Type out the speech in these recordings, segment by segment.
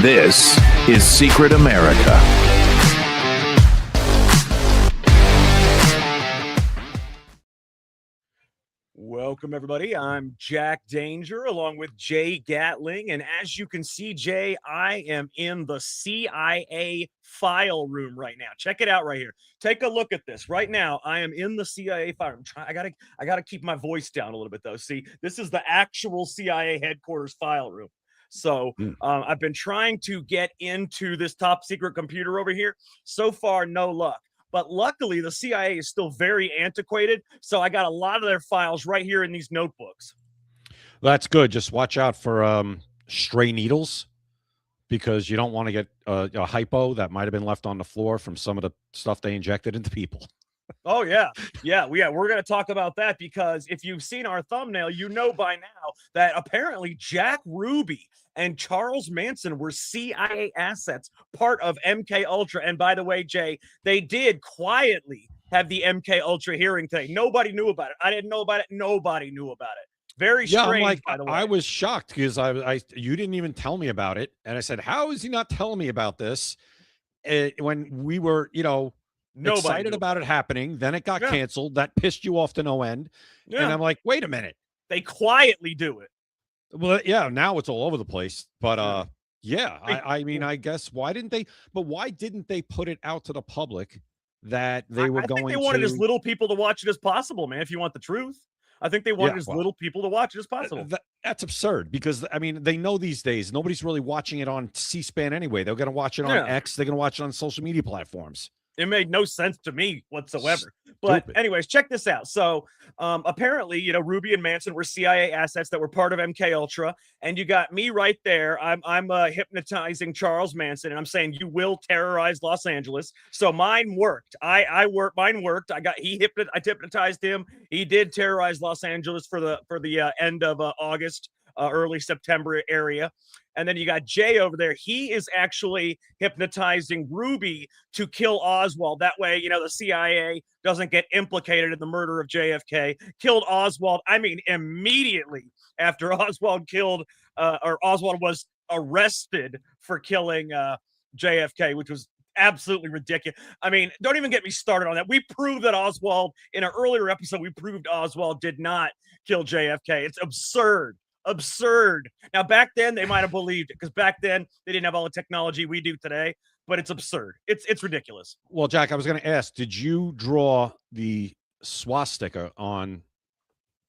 This is Secret America. Welcome, everybody. I'm Jack Danger along with Jay Gatling. And as you can see, Jay, I am in the CIA file room right now. Check it out right here. Take a look at this. Right now, I am in the CIA file room. I gotta keep my voice down a little bit, though. See, this is the actual CIA headquarters file room. So I've been trying to get into this top secret computer over here. So far, no luck. But luckily, the CIA is still very antiquated, so I got a lot of their files right here in these notebooks. That's good. Just watch out for stray needles, because you don't want to get a hypo that might have been left on the floor from some of the stuff they injected into people. Oh, yeah. We're going to talk about that, because if you've seen our thumbnail, you know by now that apparently Jack Ruby and Charles Manson were CIA assets, part of MK Ultra. And by the way, Jay, they did quietly have the MK Ultra hearing today. Nobody knew about it. I didn't know about it. Nobody knew about it. Very strange, I'm like, by the way. I was shocked because you didn't even tell me about it. And I said, how is he not telling me about this? When we were, excited about it happening, then it got canceled. That pissed you off to no end. And I'm like, wait a minute. They quietly do it. Well, yeah, now it's all over the place. But I mean, I guess why didn't they put it out to the public that they were going to? They wanted as little people to watch it as possible, man, if you want the truth. I think they wanted as little people to watch it as possible. That's absurd, because I mean, they know these days nobody's really watching it on C-SPAN anyway. They're going to watch it on X. They're going to watch it on social media platforms. It made no sense to me whatsoever. But anyways, check this out. So apparently, Ruby and Manson were CIA assets that were part of MK Ultra. And you got me right there. I'm hypnotizing Charles Manson, and I'm saying you will terrorize Los Angeles. So mine worked. Mine worked. I hypnotized him. He did terrorize Los Angeles for the end of August, early September area. And then you got Jay over there. He is actually hypnotizing Ruby to kill Oswald. That way, the CIA doesn't get implicated in the murder of JFK. Killed Oswald, immediately after Oswald Oswald was arrested for killing JFK, which was absolutely ridiculous. I mean, don't even get me started on that. We proved that Oswald, in an earlier episode, we proved Oswald did not kill JFK. It's absurd. Now, back then they might have believed it, because back then they didn't have all the technology we do today. But it's absurd. It's ridiculous. Well, Jack, I was going to ask, did you draw the swastika on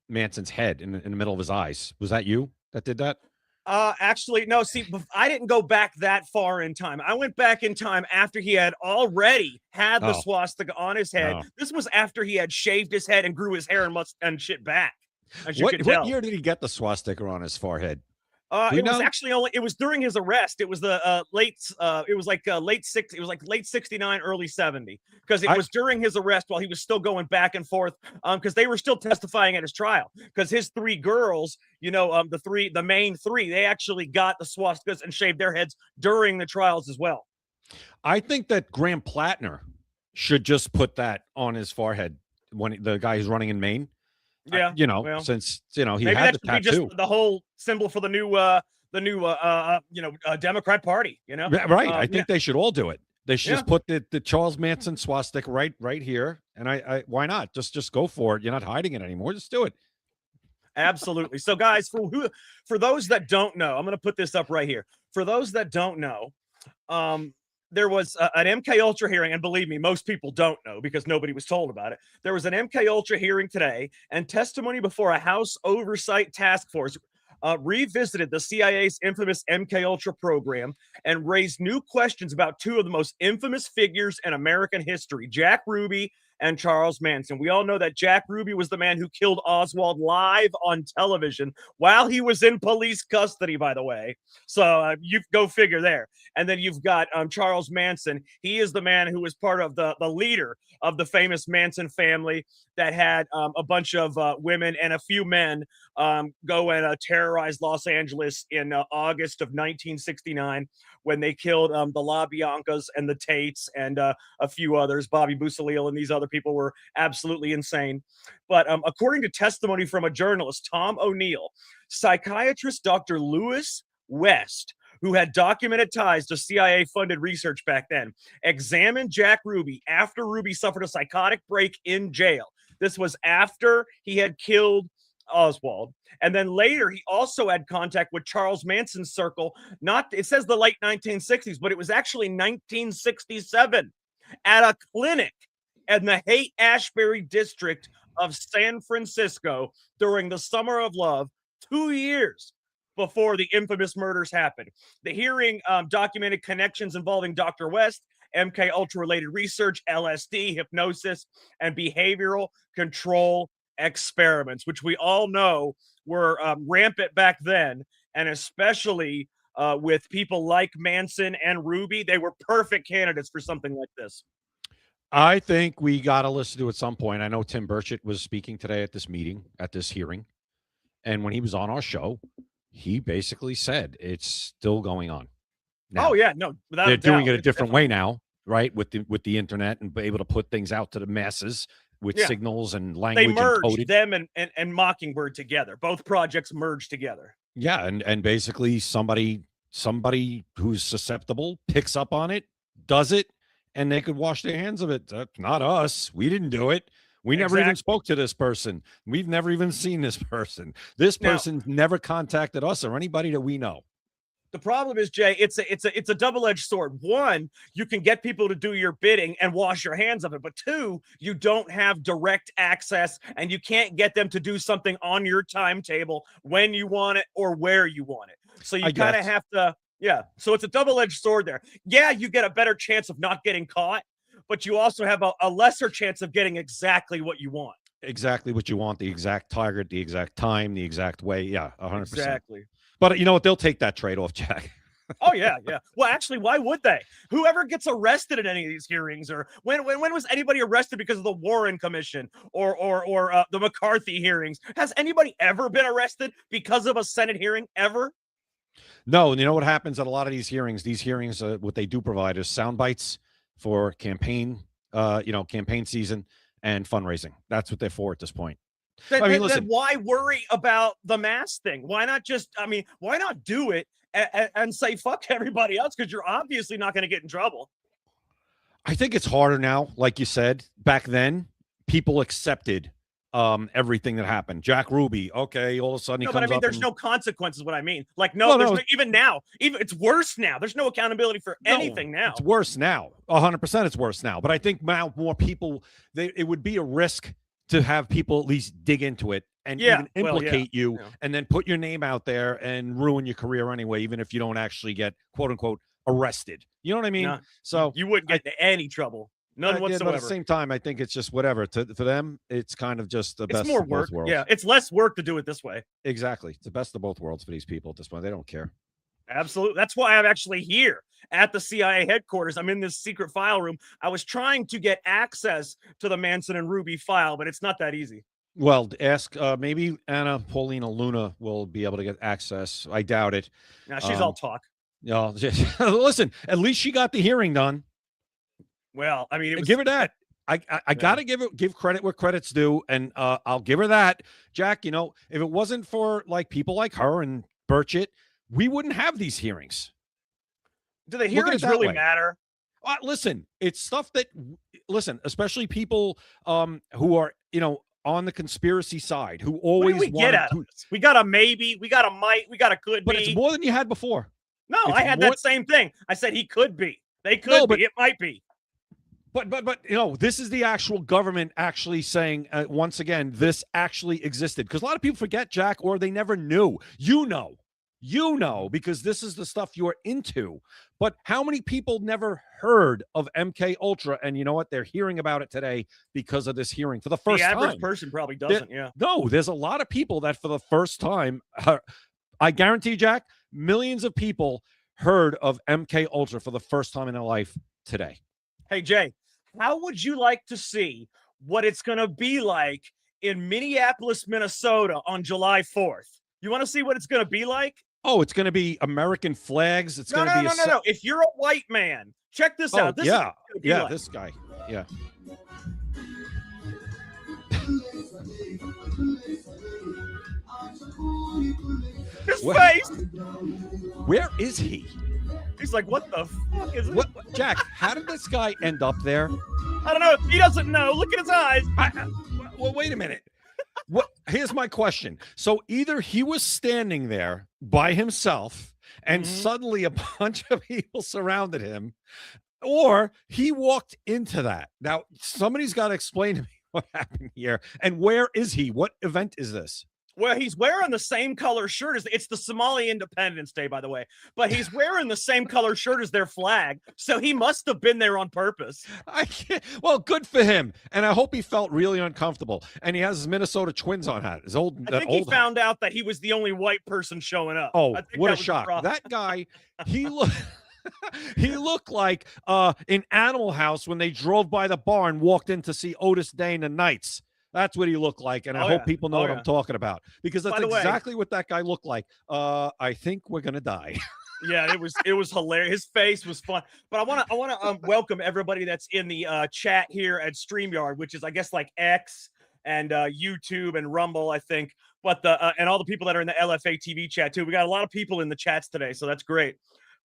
Manson's head in the middle of his eyes? Was that you that did that? Actually, no. See, I didn't go back that far in time. I went back in time after he had already had the swastika on his head. This was after he had shaved his head and grew his hair and shit back. What year did he get the swastika on his forehead? It was during his arrest. It was the late 69, early 70, because it was during his arrest while he was still going back and forth, because they were still testifying at his trial, because his three girls, the main three, they actually got the swastikas and shaved their heads during the trials as well. I think that Graham Plattner should just put that on his forehead when the guy who's running in Maine. Yeah, since he had the tattoo, just the whole symbol for the new Democrat Party. Right. I think they should all do it. They should just put the Charles Manson swastika right here, and I why not just go for it? You're not hiding it anymore. Just do it. Absolutely. So, guys, for those that don't know, I'm going to put this up right here. For those that don't know, there was an MK Ultra hearing, and believe me, most people don't know because nobody was told about it. There was an MK Ultra hearing today, and testimony before a House Oversight Task Force revisited the CIA's infamous MK Ultra program and raised new questions about two of the most infamous figures in American history, Jack Ruby and Charles Manson. We all know that Jack Ruby was the man who killed Oswald live on television while he was in police custody, by the way. So you go figure there. And then you've got Charles Manson. He is the man who was part of the leader of the famous Manson family that had a bunch of women and a few men go and terrorize Los Angeles in August of 1969 when they killed the LaBiancas and the Tates and a few others. Bobby Bussolil and these other people were absolutely insane. But according to testimony from a journalist, Tom O'Neill, psychiatrist Dr. Lewis West who had documented ties to CIA-funded research back then, examined Jack Ruby after Ruby suffered a psychotic break in jail. This was after he had killed Oswald. And then later, he also had contact with Charles Manson's circle. It says the late 1960s, but it was actually 1967 at a clinic in the Haight-Ashbury district of San Francisco during the Summer of Love, 2 years before the infamous murders happened. The hearing documented connections involving Dr. West, MK Ultra related research, LSD, hypnosis, and behavioral control experiments, which we all know were rampant back then, and especially with people like Manson and Ruby. They were perfect candidates for something like this. I think we got to listen to at some point. I know Tim Burchett was speaking today at this meeting, at this hearing. And when he was on our show, he basically said it's still going on. Now, oh, yeah. No, they're doing it a different way now, right? With the internet and be able to put things out to the masses with signals and language. They merged them and Mockingbird together. Both projects merged together. Yeah. And basically somebody who's susceptible picks up on it, does it, and they could wash their hands of it. Not us. We didn't do it. We never even spoke to this person. We've never even seen this person. This person never contacted us or anybody that we know. The problem is, Jay, it's a double-edged sword. One, you can get people to do your bidding and wash your hands of it. But two, you don't have direct access and you can't get them to do something on your timetable when you want it or where you want it. So you kind of have to, so it's a double-edged sword there. Yeah, you get a better chance of not getting caught, but you also have a lesser chance of getting exactly what you want. Exactly what you want, the exact target, the exact time, the exact way. Yeah, 100%. Exactly. But you know what? They'll take that trade-off, Jack. Oh, yeah. Well, actually, why would they? Whoever gets arrested in any of these hearings, or when was anybody arrested because of the Warren Commission or the McCarthy hearings? Has anybody ever been arrested because of a Senate hearing ever? No, and you know what happens at a lot of these hearings? These hearings, what they do provide is sound bites for campaign season and fundraising. That's what they're for at this point. Then why worry about the mask thing? Why not why not do it and say fuck everybody else? Because you're obviously not going to get in trouble. I think it's harder now. Like you said, back then, people accepted everything that happened. Jack Ruby, okay, all of a sudden he comes up. There's no consequences. What I mean, even now, even it's worse now. There's no accountability for anything now. It's worse now. 100%, it's worse now. But I think now more people, it would be a risk to have people at least dig into it and even implicate you and then put your name out there and ruin your career anyway, even if you don't actually get quote unquote arrested. You know what I mean? No, so you wouldn't get into any trouble. None whatsoever. But at the same time, I think it's just whatever. For them, it's kind of just the best more of work. both worlds. Yeah, it's less work to do it this way. Exactly. It's the best of both worlds for these people at this point. They don't care. Absolutely. That's why I'm actually here at the CIA headquarters. I'm in this secret file room. I was trying to get access to the Manson and Ruby file, but it's not that easy. Well, ask maybe Anna Paulina Luna will be able to get access. I doubt it. Now she's all talk. No, listen, at least she got the hearing done. Well, I mean, give her that. I gotta give credit where credit's due, and I'll give her that. Jack, if it wasn't for like people like her and Burchett, we wouldn't have these hearings. Do the hearings really matter? Listen, it's stuff that especially people who are on the conspiracy side, who always get out of this. We got a maybe, we got a might, we got a could but be. It's more than you had before. No, I had that same thing. I said he could be. They could be. It might be. But this is the actual government actually saying once again this actually existed, because a lot of people forget, Jack, or they never knew. You know, because this is the stuff you're into. But how many people never heard of MK Ultra? And you know what? They're hearing about it today because of this hearing for the first time. The average person probably doesn't. No, there's a lot of people that for the first time, I guarantee, Jack, millions of people heard of MK Ultra for the first time in their life today. Hey, Jay, how would you like to see what it's going to be like in Minneapolis, Minnesota on July 4th? You want to see what it's going to be like? Oh, it's going to be American flags. It's going to be no. If you're a white man, check this out. This is this guy. Yeah. His face. Where is he? He's like, what the fuck is What, this? Jack? How did this guy end up there? I don't know. He doesn't know. Look at his eyes. Well, wait a minute. What? Here's my question. So either he was standing there by himself, and suddenly a bunch of people surrounded him, or he walked into that. Now, somebody's got to explain to me what happened here, and where is he? What event is this? Well, he's wearing the same color shirt as it's the Somali Independence Day, by the way. But he's wearing the same color shirt as their flag, so he must have been there on purpose. I can't. Well, good for him, and I hope he felt really uncomfortable. And he has his Minnesota Twins on hat. His old. I think he found out that he was the only white person showing up. Oh, what a shock! That guy, he looked. He looked like in Animal House when they drove by the bar and walked in to see Otis Day and the Knights. That's what he looked like, and I hope people know what I'm talking about, because that's exactly what that guy looked like. I think we're gonna die. Yeah, it was hilarious. His face was fun. But I want to welcome everybody that's in the chat here at StreamYard, which is, I guess, like X and YouTube and Rumble, I think. But and all the people that are in the LFA TV chat too. We got a lot of people in the chats today, so that's great.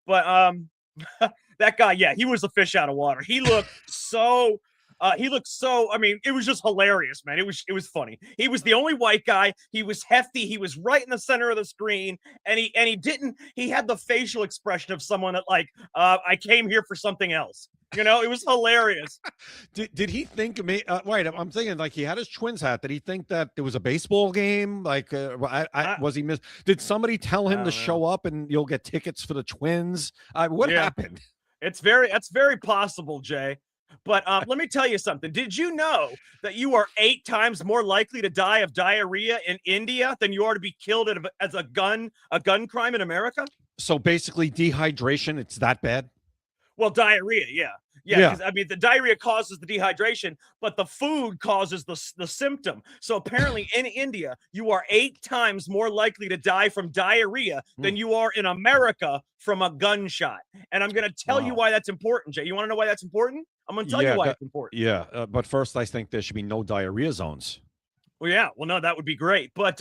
But that guy, yeah, he was a fish out of water. He looked so. I mean, it was just hilarious, man. It was funny. He was the only white guy. He was hefty. He was right in the center of the screen. And he had the facial expression of someone that, like, I came here for something else. You know, it was hilarious. Did he think me? Wait, I'm thinking, like, he had his Twins hat. Did he think that it was a baseball game? Like, was he did somebody tell him to show up and you'll get tickets for the Twins? What happened? That's very possible, Jay. But let me tell you something. Did you know that you are 8 times more likely to die of diarrhea in India than you are to be killed as a gun crime in America? So basically, dehydration, it's that bad? Well, diarrhea, yeah. Yeah. I mean, the diarrhea causes the dehydration, but the food causes the symptom. So apparently in India, you are 8 times more likely to die from diarrhea than you are in America from a gunshot. And I'm going to tell you why that's important, Jay. You want to know why that's important? I'm going to tell you why it's important. Yeah, but first, I think there should be no diarrhea zones. Well, yeah. Well, no, that would be great. But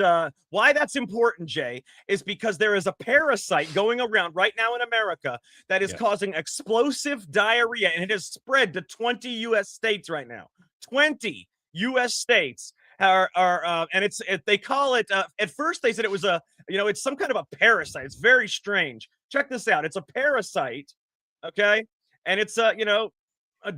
why that's important, Jay, is because there is a parasite going around right now in America that is causing explosive diarrhea, and it has spread to 20 U.S. states right now. 20 U.S. states are and they call it. At first, they said it was it's some kind of a parasite. It's very strange. Check this out. It's a parasite, okay, and it's a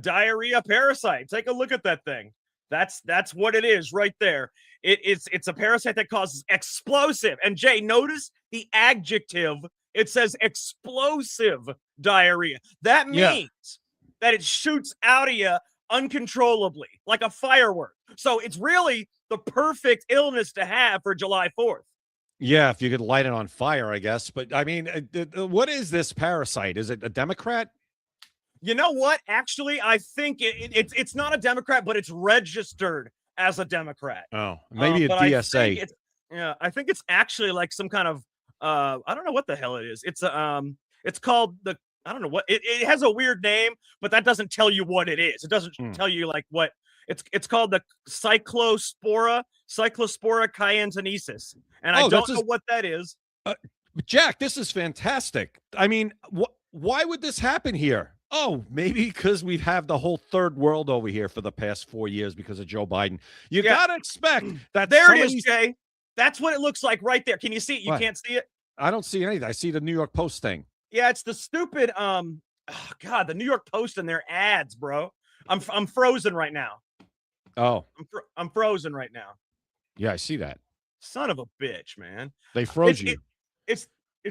diarrhea parasite. Take a look at that thing. That's what it is right there. It's a parasite that causes explosive. And Jay, notice the adjective. It says explosive diarrhea. That means that it shoots out of you uncontrollably, like a firework. So it's really the perfect illness to have for July 4th. Yeah, if you could light it on fire, I guess. But I mean, what is this parasite? Is it a Democrat? You know what? Actually, I think it's not a Democrat, but it's registered as a Democrat. Oh, maybe a DSA. I think it's actually like some kind of I don't know what the hell it is. It's called I don't know what it has a weird name, but that doesn't tell you what it is. It doesn't tell you like what it's called. The Cyclospora cayentensis, and I don't know what that is. Jack, this is fantastic. I mean, why would this happen here? Oh, maybe because we've had the whole third world over here for the past 4 years because of Joe Biden. You gotta expect that. There it is, Jay. That's what it looks like right there. Can you see it? You can't see it? I don't see anything. I see the New York Post thing. Yeah, it's the stupid the New York Post and their ads, bro. I'm frozen right now. Oh. I'm frozen right now. Yeah, I see that. Son of a bitch, man. They froze you. It's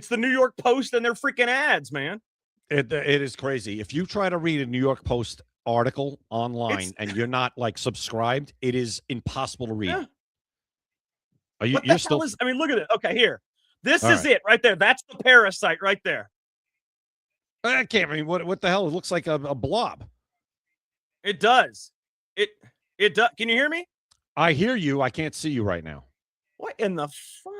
the New York Post and their freaking ads, man. It is crazy. If you try to read a New York Post article online and you're not like subscribed, it is impossible to read. Yeah. You're still? I mean, look at it. Okay, here. This is it right there. That's the parasite right there. I can't read. What the hell? It looks like a blob. It does. It does. Can you hear me? I hear you. I can't see you right now. What in the fuck?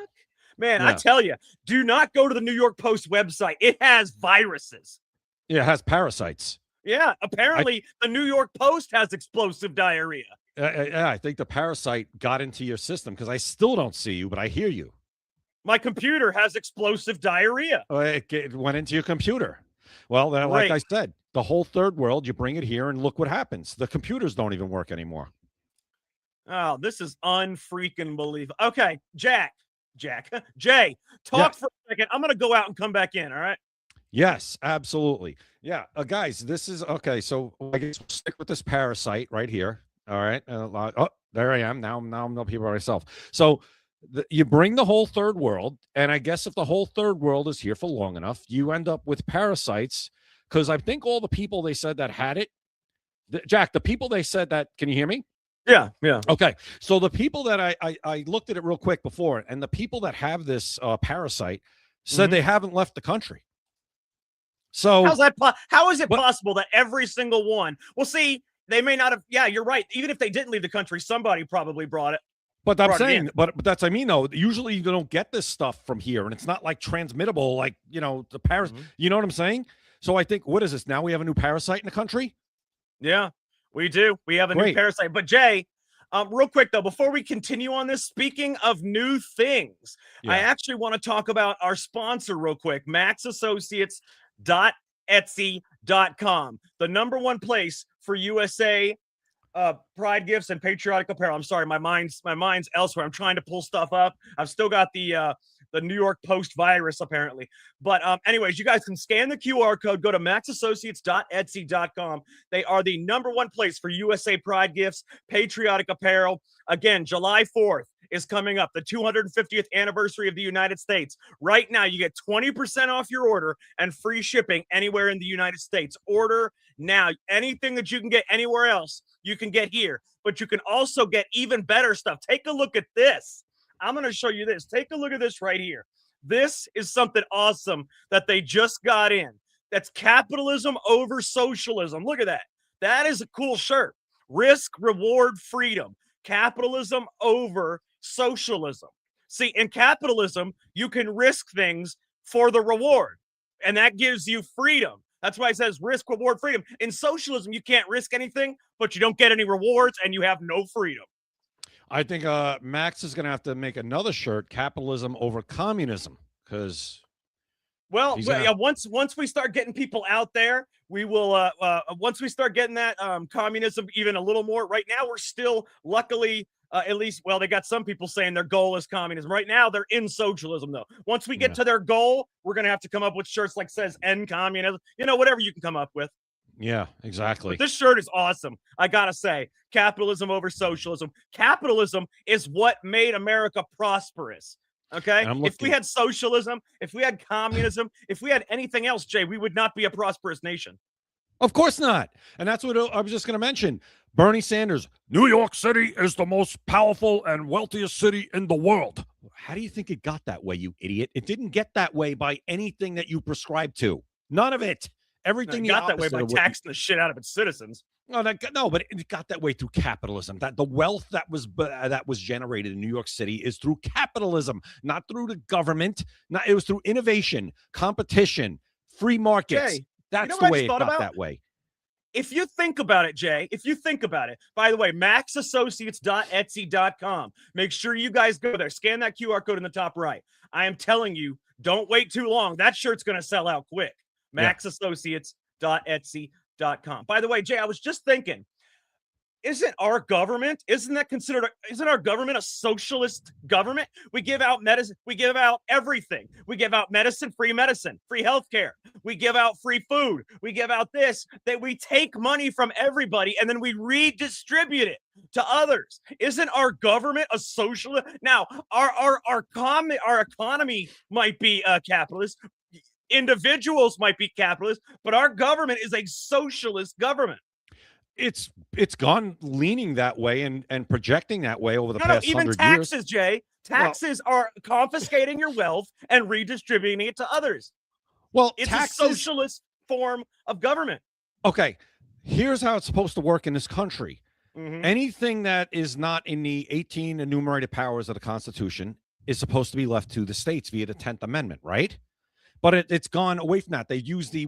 Man, I tell you, do not go to the New York Post website. It has viruses. Yeah, it has parasites. Yeah, apparently the New York Post has explosive diarrhea. Yeah, I think the parasite got into your system because I still don't see you, but I hear you. My computer has explosive diarrhea. It went into your computer. Well, then, like I said, the whole third world, you bring it here and look what happens. The computers don't even work anymore. Oh, this is unfreaking believable. Okay, Jay, talk for a second. I'm going to go out and come back in, all right? Yes, absolutely. Yeah, guys, this is okay. So I guess we'll stick with this parasite right here. All right. Oh, there I am. Now I'm up here by myself. So you bring the whole third world, and I guess if the whole third world is here for long enough, you end up with parasites. Because I think all the people they said that had it, Jack, the people they said that, can you hear me? Yeah. Okay. So the people that I looked at it real quick before, and the people that have this parasite said they haven't left the country. So how is it possible that every single one? Well, see, they may not have. Yeah, you're right. Even if they didn't leave the country, somebody probably brought it. But I'm saying, but that's, I mean, though, usually you don't get this stuff from here, and it's not like transmittable, like, the parasite. You know what I'm saying? So I think, what is this? Now we have a new parasite in the country? Yeah, we do. We have a new parasite. But Jay, real quick though, before we continue on this, speaking of new things, I actually want to talk about our sponsor real quick, maxassociates.etsy.com, the #1 place for USA pride gifts and patriotic apparel. I'm sorry, my mind's elsewhere. I'm trying to pull stuff up. I've still got the New York Post virus apparently. But anyways, you guys can scan the QR code, go to maxassociates.etsy.com. They are the #1 place for USA pride gifts, patriotic apparel. Again, July 4th is coming up, the 250th anniversary of the United States. Right now, you get 20% off your order and free shipping anywhere in the United States. Order now. Anything that you can get anywhere else, you can get here. But you can also get even better stuff. Take a look at this. I'm going to show you this. Take a look at this right here. This is something awesome that they just got in. That's capitalism over socialism. Look at that. That is a cool shirt. Risk, reward, freedom. Capitalism over socialism. See, in capitalism, you can risk things for the reward, and that gives you freedom. That's why it says risk, reward, freedom. In socialism, you can't risk anything, but you don't get any rewards, and you have no freedom. I think Max is going to have to make another shirt, capitalism over communism, because once we start getting people out there, we will once we start getting that communism even a little more. Right now, we're still luckily at least, they got some people saying their goal is communism. Right now, they're in socialism, though. Once we get to their goal, we're going to have to come up with shirts like says end communism, whatever you can come up with. Yeah, exactly. But this shirt is awesome. I got to say, capitalism over socialism. Capitalism is what made America prosperous. Okay. If we had socialism, if we had communism, if we had anything else, Jay, we would not be a prosperous nation. Of course not. And that's what I was just going to mention. Bernie Sanders, New York City is the most powerful and wealthiest city in the world. How do you think it got that way, you idiot? It didn't get that way by anything that you prescribed to. None of it. Everything got that way by taxing the shit out of its citizens. No, but it got that way through capitalism. That the wealth that was generated in New York City is through capitalism, not through the government. It was through innovation, competition, free markets. Jay, that's the way it got that way. If you think about it, Jay, by the way, maxassociates.etsy.com. Make sure you guys go there. Scan that QR code in the top right. I am telling you, don't wait too long. That shirt's going to sell out quick. maxassociates.etsy.com. By the way, Jay, I was just thinking, isn't our government a socialist government? We give out medicine, we give out everything. We give out medicine, free healthcare. We give out free food. We give out this, that we take money from everybody and then we redistribute it to others. Isn't our government a socialist? Now, our economy might be capitalist. Individuals might be capitalist, but our government is a socialist government. It's gone leaning that way and projecting that way over the past 100 years. Even taxes, Jay. Taxes are confiscating your wealth and redistributing it to others. Well, it's a socialist form of government. Okay, here's how it's supposed to work in this country. Anything that is not in the 18 enumerated powers of the Constitution is supposed to be left to the states via the 10th Amendment, right? But it's gone away from that. They use the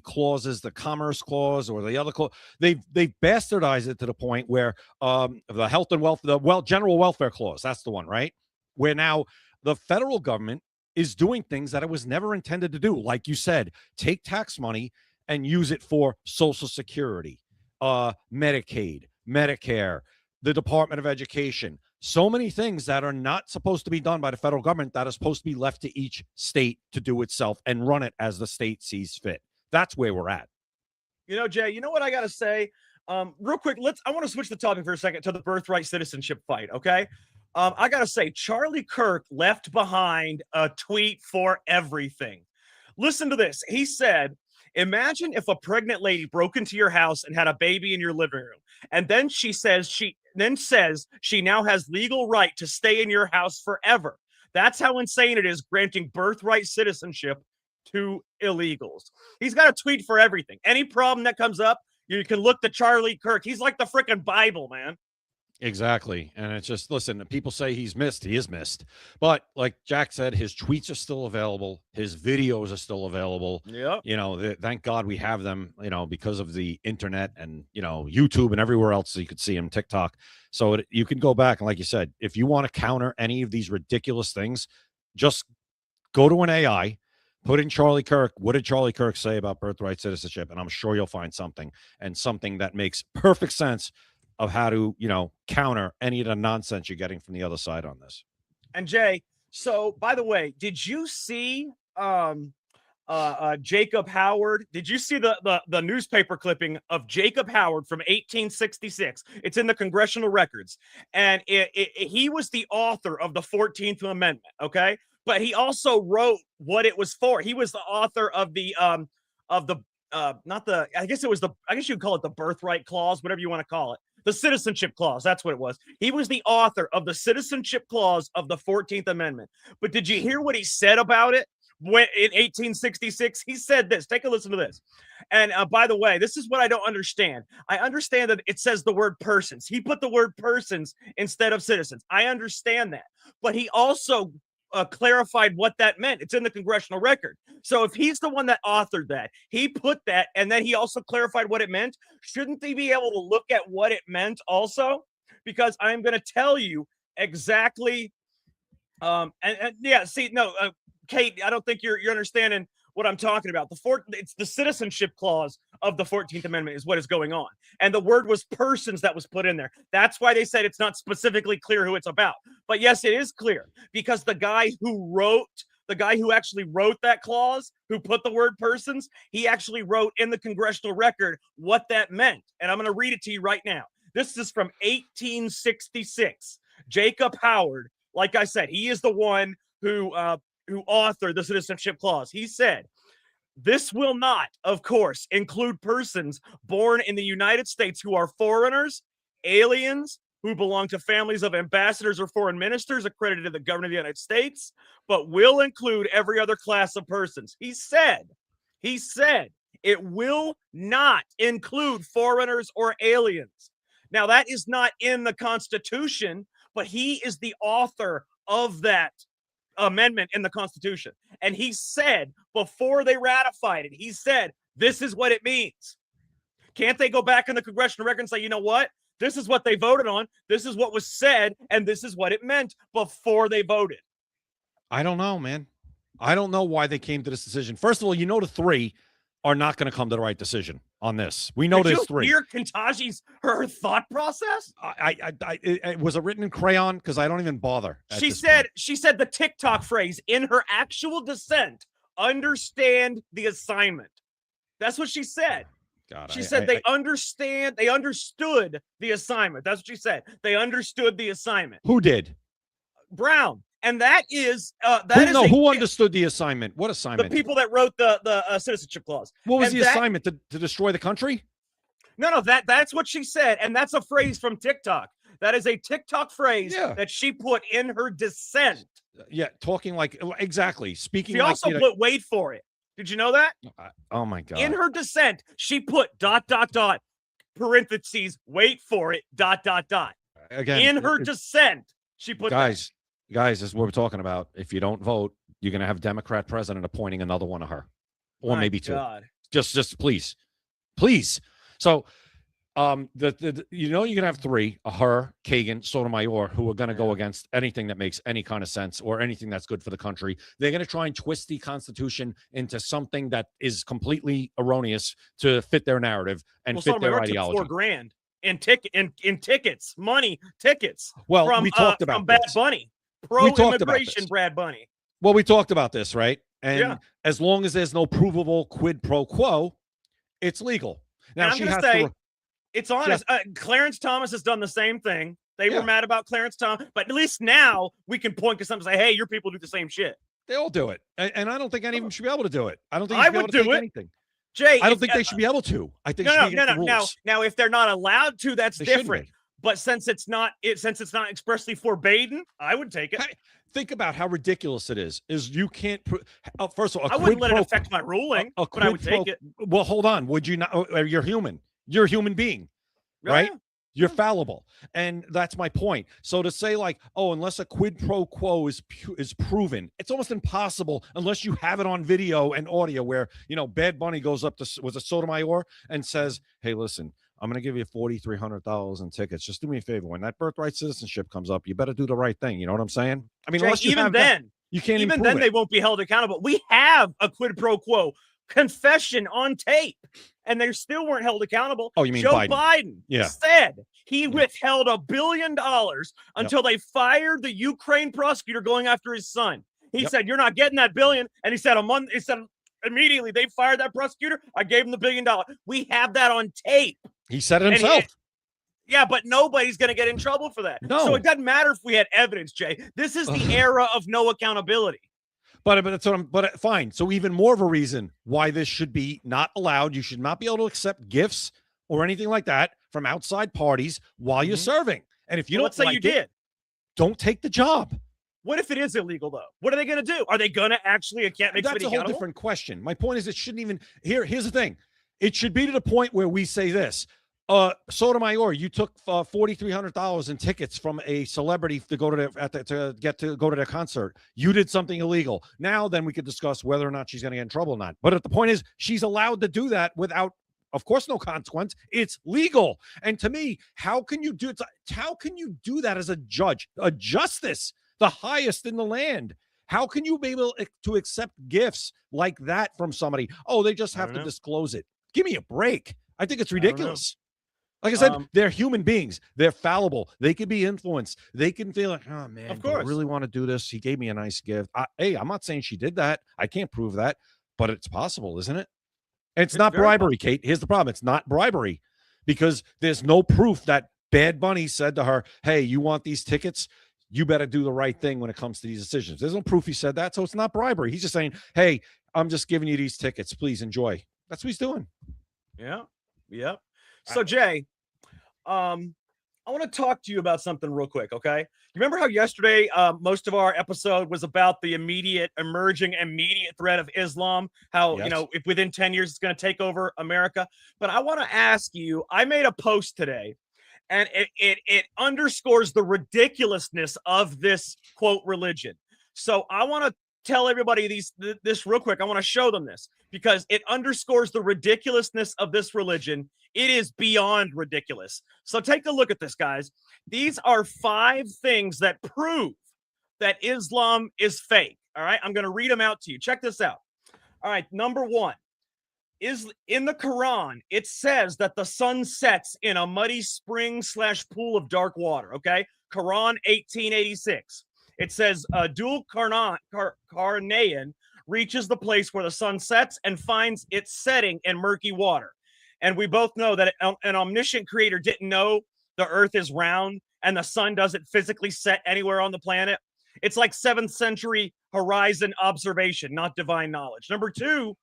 clauses, the Commerce Clause or the other clause. They've bastardized it to the point where the health and wealth, general welfare clause, that's the one, right? Where now the federal government is doing things that it was never intended to do. Like you said, take tax money and use it for Social Security, Medicaid, Medicare, the Department of Education. So many things that are not supposed to be done by the federal government that are supposed to be left to each state to do itself and run it as the state sees fit. That's where we're at. You know, Jay, you know what I got to say? Real quick, I want to switch the topic for a second to the birthright citizenship fight, okay? I got to say, Charlie Kirk left behind a tweet for everything. Listen to this. He said, imagine if a pregnant lady broke into your house and had a baby in your living room, and then she says she now has legal right to stay in your house forever. That's how insane it is granting birthright citizenship to illegals. He's got a tweet for everything. Any problem that comes up, you can look to Charlie Kirk. He's like the freaking Bible, man. Exactly. And it's just, listen, people say he's missed. He is missed. But like Jack said, his tweets are still available. His videos are still available. Yeah. You know, thank God we have them, you know, because of the internet and, you know, YouTube and everywhere else. So you could see him, TikTok. So you can go back. And like you said, if you want to counter any of these ridiculous things, just go to an AI, put in Charlie Kirk. What did Charlie Kirk say about birthright citizenship? And I'm sure you'll find something, and something that makes perfect sense of how to, you know, counter any of the nonsense you're getting from the other side on this. And Jay, so by the way, did you see Jacob Howard? Did you see the newspaper clipping of Jacob Howard from 1866? It's in the congressional records, and he was the author of the 14th Amendment. Okay, but he also wrote what it was for. He was the author of the I guess you'd call it the birthright clause, whatever you want to call it. The citizenship clause. That's what it was. He was the author of the citizenship clause of the 14th Amendment. But did you hear what he said about it when in 1866? He said this. Take a listen to this. And by the way, this is what I don't understand. I understand that it says the word persons. He put the word persons instead of citizens. I understand that. But he also clarified what that meant. It's in the congressional record. So if he's the one that authored that, he put that, and then he also clarified what it meant. Shouldn't he be able to look at what it meant also? Because I'm going to tell you exactly. Kate, I don't think you're understanding what I'm talking about. It's the citizenship clause of the 14th Amendment is what is going on. And the word was persons that was put in there. That's why they said it's not specifically clear who it's about. But yes, it is clear, because the guy who actually wrote that clause, who put the word persons, he actually wrote in the congressional record what that meant. And I'm going to read it to you right now. This is from 1866. Jacob Howard, like I said, he is the one who authored the citizenship clause. He said, this will not, of course, include persons born in the United States who are foreigners, aliens, who belong to families of ambassadors or foreign ministers accredited to the government of the United States, but will include every other class of persons. He said it will not include foreigners or aliens. Now, that is not in the Constitution, but he is the author of that amendment in the Constitution. And he said, before they ratified it, he said, this is what it means. Can't they go back in the congressional record and say, you know what? This is what they voted on. This is what was said. And this is what it meant before they voted. I don't know, man. I don't know why they came to this decision. First of all, you know, the three are not going to come to the right decision on this. We know there's three. Hear Kintaji's her thought process? Was it written in crayon? Because I don't even bother. She said the TikTok phrase in her actual dissent. Understand the assignment. That's what she said. God, she said they understood the assignment. That's what she said. They understood the assignment. Who did? Brown. And that is who understood the assignment? What assignment? The people that wrote the citizenship clause. What was the assignment? To destroy the country? No, that's what she said, and that's a phrase from TikTok. That is a TikTok phrase that she put in her dissent. Yeah, talking like exactly speaking. She also put "wait for it." Did you know that? Oh my God! In her dissent, she put ... parentheses wait for it ... Again, in her dissent, she put Guys, this is what we're talking about. If you don't vote, you're going to have Democrat president appointing another one of her, or maybe two. God. Just please. So you're gonna have three: her, Kagan, Sotomayor, who are gonna go against anything that makes any kind of sense or anything that's good for the country. They're gonna try and twist the Constitution into something that is completely erroneous to fit their narrative and fit their ideology. $4,000 in tickets, money, tickets. Well, from, we talked about from Bad Bunny, pro-immigration Brad Bunny. Well, we talked about this, right? And as long as there's no provable quid pro quo, it's legal. Now she has to. It's honest. Clarence Thomas has done the same thing. They were mad about Clarence Thomas, but at least now we can point to something and say, hey, your people do the same shit. They all do it. And I don't think any of them should be able to do it. I don't think I would do it. Anything. Jay, I don't think they should be able to. I think no. Now, if they're not allowed to, that's different. But since it's not expressly forbidden, I would take it. Think about how ridiculous it is. You can't. First of all, I wouldn't let it affect my ruling, but I would take it. Well, hold on. Would you not? You're human. You're a human being, right? You're fallible, and that's my point. So to say like, oh, unless a quid pro quo is proven, it's almost impossible unless you have it on video and audio. Where Bad Bunny goes up to was a Sotomayor and says, "Hey, listen, I'm going to give you $4,300 in tickets. Just do me a favor. When that birthright citizenship comes up, you better do the right thing." You know what I'm saying? I mean, Jay, even then, you can't even then they won't be held accountable. We have a quid pro quo confession on tape, and they still weren't held accountable. Oh, you mean Joe Biden said he withheld $1 billion until they fired the Ukraine prosecutor going after his son. He said, "You're not getting that billion." And he said immediately they fired that prosecutor. I gave him the $1 billion. We have that on tape. He said it himself. But nobody's going to get in trouble for that. No. So it doesn't matter if we had evidence, Jay. This is the era of no accountability. But fine. So even more of a reason why this should be not allowed. You should not be able to accept gifts or anything like that from outside parties while you're serving. And if you don't, let's say you did, don't take the job. What if it is illegal though? What are they going to do? Are they going to actually make somebody accountable? That's a whole different question. My point is, it shouldn't even. Here's the thing. It should be to the point where we say this. Sotomayor, you took $4,300 in tickets from a celebrity to go to go to their concert. You did something illegal. Now, then we could discuss whether or not she's going to get in trouble or not. But the point is, she's allowed to do that without, of course, no consequence. It's legal. And to me, how can you do it? How can you do that as a judge, a justice, the highest in the land? How can you be able to accept gifts like that from somebody? Oh, they just have to disclose it. Give me a break. I think it's ridiculous. Like I said, they're human beings. They're fallible. They can be influenced. They can feel like, oh, man, of course. I really want to do this. He gave me a nice gift. I'm not saying she did that. I can't prove that, but it's possible, isn't it? And it's not bribery, Kate. Here's the problem. It's not bribery because there's no proof that Bad Bunny said to her, hey, you want these tickets? You better do the right thing when it comes to these decisions. There's no proof he said that, so it's not bribery. He's just saying, hey, I'm just giving you these tickets. Please enjoy. That's what he's doing. Yeah. So, Jay, I want to talk to you about something real quick, okay? You remember how yesterday most of our episode was about the emerging immediate threat of Islam, how, if within 10 years it's going to take over America? But I want to ask you, I made a post today, and it underscores the ridiculousness of this, quote, religion. So I want to tell everybody this real quick. I want to show them this because it underscores the ridiculousness of this religion. It is beyond ridiculous. So take a look at this, guys. These are 5 things that prove that Islam is fake. All right. I'm going to read them out to you. Check this out. All right. Number 1 is in the Quran. It says that the sun sets in a muddy spring/pool of dark water. Okay. Quran 1886. It says Dul Qarnayn reaches the place where the sun sets and finds its setting in murky water. And we both know that an omniscient creator didn't know the earth is round and the sun doesn't physically set anywhere on the planet. It's like 7th century horizon observation, not divine knowledge. Number 2,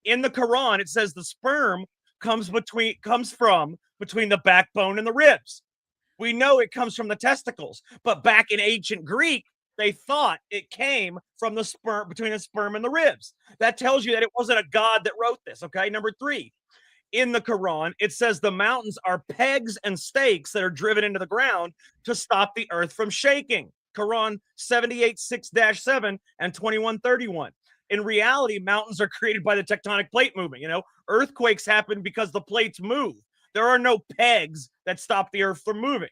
in the Quran, it says the sperm comes from between the backbone and the ribs. We know it comes from the testicles, but back in ancient Greek, they thought it came from the sperm, between the sperm and the ribs. That tells you that it wasn't a god that wrote this, okay? Number 3, in the Quran, it says the mountains are pegs and stakes that are driven into the ground to stop the earth from shaking. Quran 78:6-7 and 21:31. In reality, mountains are created by the tectonic plate movement. Earthquakes happen because the plates move. There are no pegs that stop the earth from moving.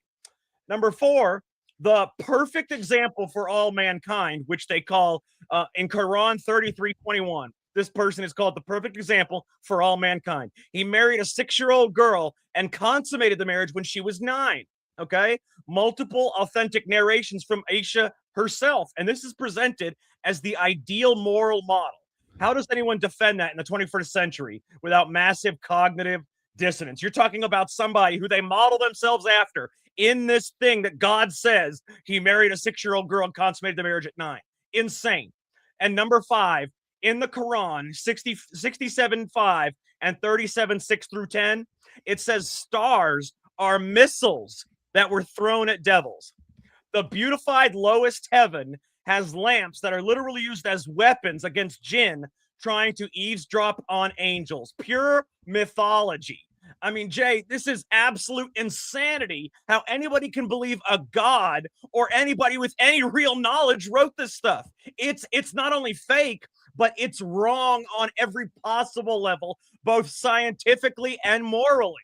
Number 4, the perfect example for all mankind, which they call in Quran 33:21. This person is called the perfect example for all mankind. He married a 6-year-old girl and consummated the marriage when she was 9. Okay. Multiple authentic narrations from Aisha herself. And this is presented as the ideal moral model. How does anyone defend that in the 21st century without massive cognitive dissonance? You're talking about somebody who they model themselves after in this thing that God says he married a 6-year-old girl and consummated the marriage at 9. Insane. And number 5, in the Quran, 67:5 and 37:6 through 10, it says stars are missiles that were thrown at devils. The beautified lowest heaven has lamps that are literally used as weapons against jinn trying to eavesdrop on angels. Pure mythology. I mean, Jay, this is absolute insanity how anybody can believe a god or anybody with any real knowledge wrote this stuff. It's not only fake, but it's wrong on every possible level, both scientifically and morally.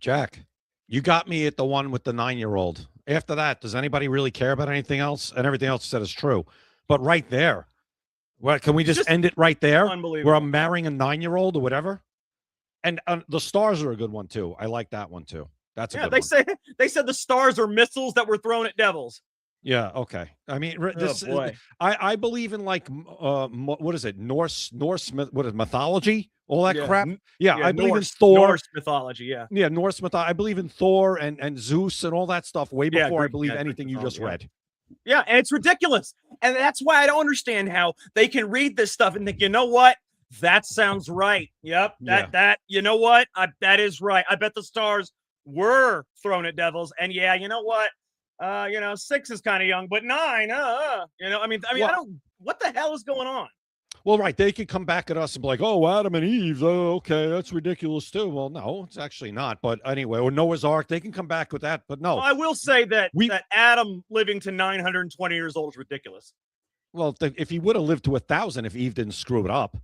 Jack, you got me at the one with the 9-year-old. After that, does anybody really care about anything else? And everything else said is true. But right there, what, can we just end it right there? Unbelievable. Where I'm marrying a 9-year-old or whatever? And the stars are a good one too. I like that one too. That's a good one. They said the stars are missiles that were thrown at devils. Yeah. Okay. I mean, this. I believe in like what is it? Norse. What is mythology? All that crap. Yeah. I believe in Thor. Norse mythology. Yeah. Yeah. Norse mythology. I believe in Thor and Zeus and all that stuff way before I believe anything you just read. Yeah, and it's ridiculous, and that's why I don't understand how they can read this stuff and think, you know what? That sounds right. Yep. That you know what? That is right. I bet the stars were thrown at devils. And yeah, you know what? 6 is kind of young, but 9, I mean, I don't, what the hell is going on? Well, right. They could come back at us and be like, oh, Adam and Eve. Oh, okay. That's ridiculous too. Well, no, it's actually not. But anyway, or Noah's Ark, they can come back with that. But no, well, I will say that Adam living to 920 years old is ridiculous. Well, if he would have lived to 1,000, if Eve didn't screw it up.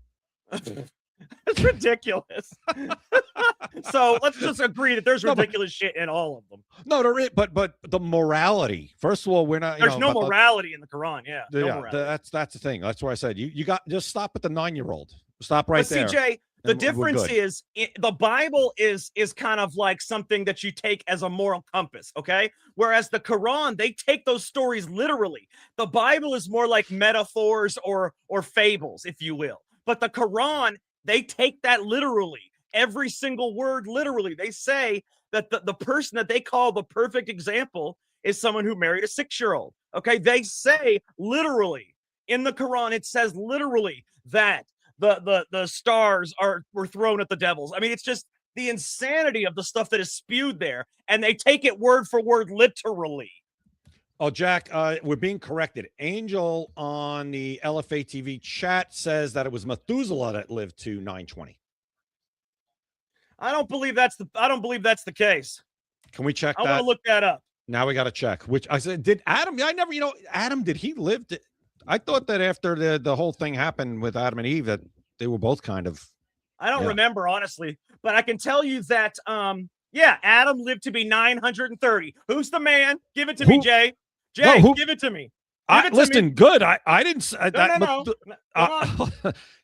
It's ridiculous. So let's just agree that there's ridiculous shit in all of them. No, there is, but the morality. First of all, we're not. There's no morality in the Quran. Yeah, that's the thing. That's where I said you got just stop at the 9-year-old. Stop right there. CJ, the difference is the Bible is kind of like something that you take as a moral compass. Okay, whereas the Quran, they take those stories literally. The Bible is more like metaphors or fables, if you will. But the Quran, they take that literally. Every single word literally. They say that the person that they call the perfect example is someone who married a 6-year-old. Okay, they say literally in the Quran, it says literally that the stars were thrown at the devils. I mean, it's just the insanity of the stuff that is spewed there, and they take it word for word literally. Oh, Jack, we're being corrected. Angel on the LFA TV chat says that it was Methuselah that lived to 920. I don't believe that's the case. Can we check that? I want to look that up. Now we got to check. Which I said, did Adam? I never, Adam, did he live? I thought that after the whole thing happened with Adam and Eve, that they were both kind of. I don't remember, honestly, but I can tell you that, Adam lived to be 930. Who's the man? Give it to me, Jay. Jay, give it to me. Listen, good. I didn't. No.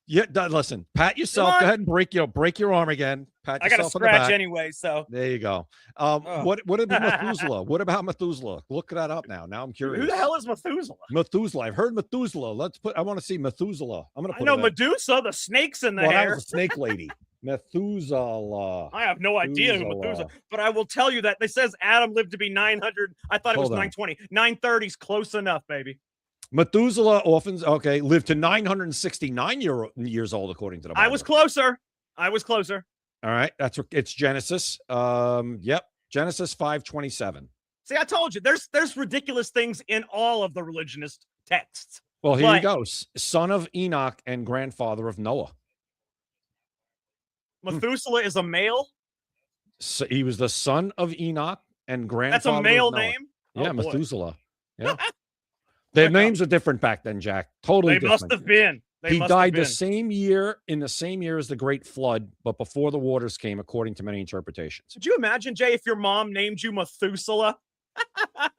Yeah, listen. Pat yourself. Go ahead and break your arm again. Pat yourself. I got a scratch anyway, so there you go. What about Methuselah? What about Methuselah? Look that up now. Now I'm curious. Who the hell is Methuselah? Methuselah. I've heard Methuselah. I want to see Methuselah. I'm gonna. I know Medusa, the snakes in the hair. That was a snake lady. Methuselah. I have no idea who Methuselah, but I will tell you that it says Adam lived to be 900. I thought it was 920. 930's close enough, baby. Methuselah lived to 969 years old, according to the Bible. I was closer. All right, it's Genesis. Yep, Genesis 5:27. See, I told you, there's ridiculous things in all of the religionist texts. Well, here you go. Son of Enoch and grandfather of Noah. Methuselah is a male. So he was the son of Enoch and grandfather. That's a male of Noah. name. Yeah, Methuselah. Yeah. Their names are different back then, Jack. Totally different. They must have been. He died the same year, in the same year as the Great Flood, but before the waters came, according to many interpretations. Could you imagine, Jay, if your mom named you Methuselah?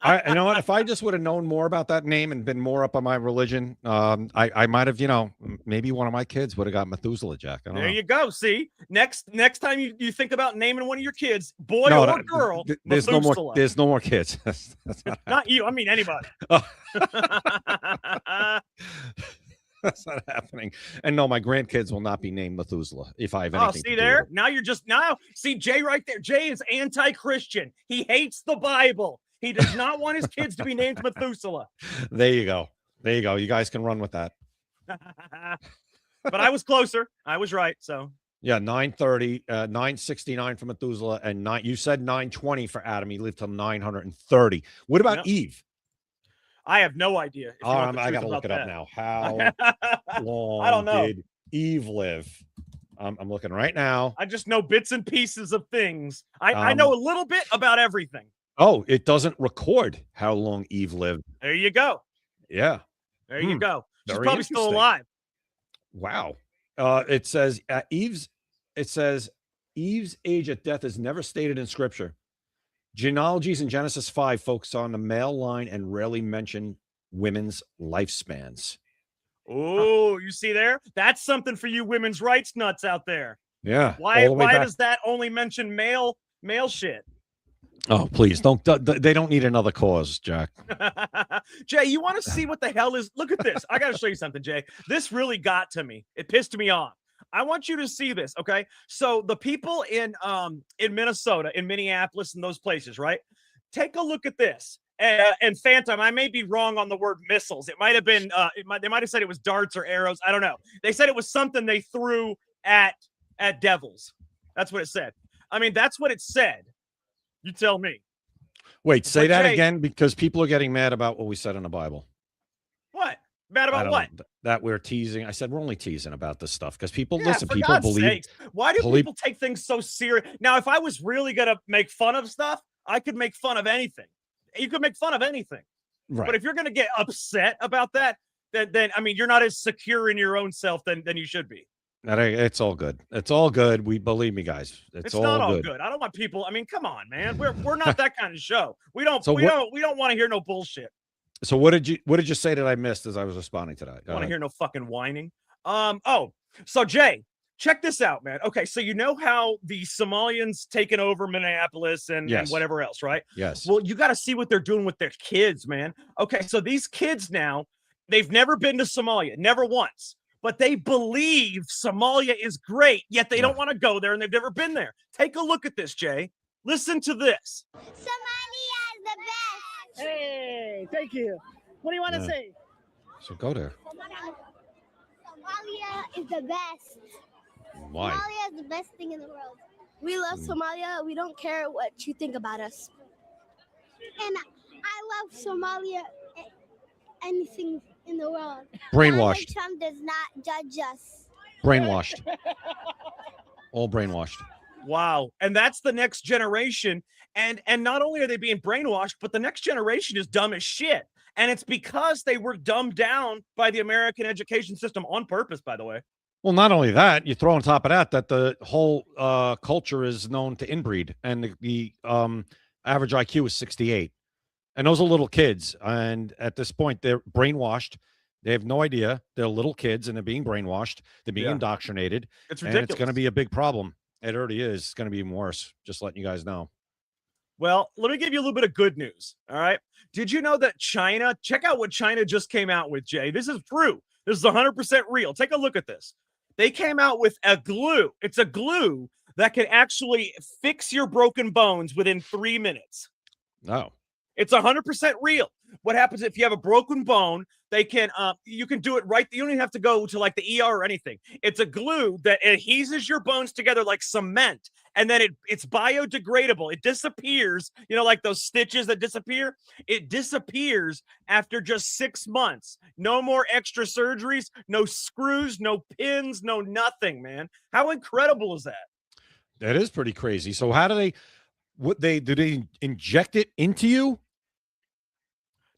You know what? If I just would have known more about that name and been more up on my religion, I might have, maybe one of my kids would have got Methuselah, Jack. There you go. See, next time you think about naming one of your kids, boy or girl, there's Methuselah. no more. There's no more kids. That's not you. I mean anybody. That's not happening. And no, my grandkids will not be named Methuselah if I have anything. Oh, see there? See Jay right there. Jay is anti-Christian. He hates the Bible. He does not want his kids to be named Methuselah. There you go. You guys can run with that. But I was closer. I was right. So yeah, 930, 969 for Methuselah, and you said 920 for Adam. He lived till 930. What about Eve? I have no idea. I gotta look it up now. How long did Eve live? I'm looking right now. I just know bits and pieces of things. I know a little bit about everything. Oh, it doesn't record how long Eve lived. There you go. Yeah. There you go. She's probably still alive. Wow. It says Eve's age at death is never stated in Scripture. Genealogies in Genesis 5 focus on the male line and rarely mention women's lifespans. Oh, you see there? That's something for you women's rights nuts out there. Yeah. Why does that only mention male shit? Oh, please don't. They don't need another cause, Jack. Jay, you want to see what the hell is? Look at this. I got to show you something, Jay. This really got to me. It pissed me off. I want you to see this, okay? So the people in Minnesota, in Minneapolis, and those places, right? Take a look at this. And Phantom, I may be wrong on the word missiles. It might have been. They might have said it was darts or arrows. I don't know. They said it was something they threw at devils. That's what it said. I mean, that's what it said. You tell me. Wait, say that again, because people are getting mad about what we said in the Bible. What? Mad about what? That we're teasing. I said we're only teasing about this stuff because people listen. For people believe. Sakes. Why do people take things so serious? Now, if I was really gonna make fun of stuff, I could make fun of anything. You could make fun of anything. Right. But if you're gonna get upset about that, then I mean, you're not as secure in your own self than you should be. It's all good. It's all good. Believe me, guys. It's all not good. all good. I don't want people. I mean, come on, man. We're not that kind of show. We don't want to hear no bullshit. So what did you say that I missed as I was responding to that? I want to hear no fucking whining. So Jay, check this out, man. Okay, so you know how the Somalians taken over Minneapolis and whatever else, right? Yes. Well, you got to see what they're doing with their kids, man. Okay, so these kids now, they've never been to Somalia, never once. But they believe Somalia is great, yet they don't want to go there, and they've never been there. Take a look at this, Jay. Listen to this. Somalia is the best. Hey, thank you. What do you want to say? So go there. Somalia is the best. Why? Somalia is the best thing in the world. We love Somalia. We don't care what you think about us. And I love Somalia. Anything in the world. Brainwashed. Trump does not judge us. Brainwashed. All brainwashed. Wow. And that's the next generation. And not only are they being brainwashed, but the next generation is dumb as shit. And it's because they were dumbed down by the American education system on purpose, by the way. Well, not only that, you throw on top of that the whole culture is known to inbreed, and the average IQ is 68. And those are little kids. And at this point, they're brainwashed. They have no idea. They're little kids, and they're being brainwashed. They're being indoctrinated. It's ridiculous. And it's going to be a big problem. It already is. It's going to be even worse. Just letting you guys know. Well, let me give you a little bit of good news. All right. Did you know that China, check out what China just came out with, Jay. This is true. This is 100% real. Take a look at this. They came out with a glue. It's a glue that can actually fix your broken bones within 3 minutes. Oh. It's 100% real. What happens if you have a broken bone? They can, you can do it right. You don't even have to go to like the ER or anything. It's a glue that adheses your bones together like cement, and then it's biodegradable. It disappears. You know, like those stitches that disappear. It disappears after just 6 months. No more extra surgeries. No screws. No pins. No nothing, man. How incredible is that? That is pretty crazy. So how do they? Do they inject it into you?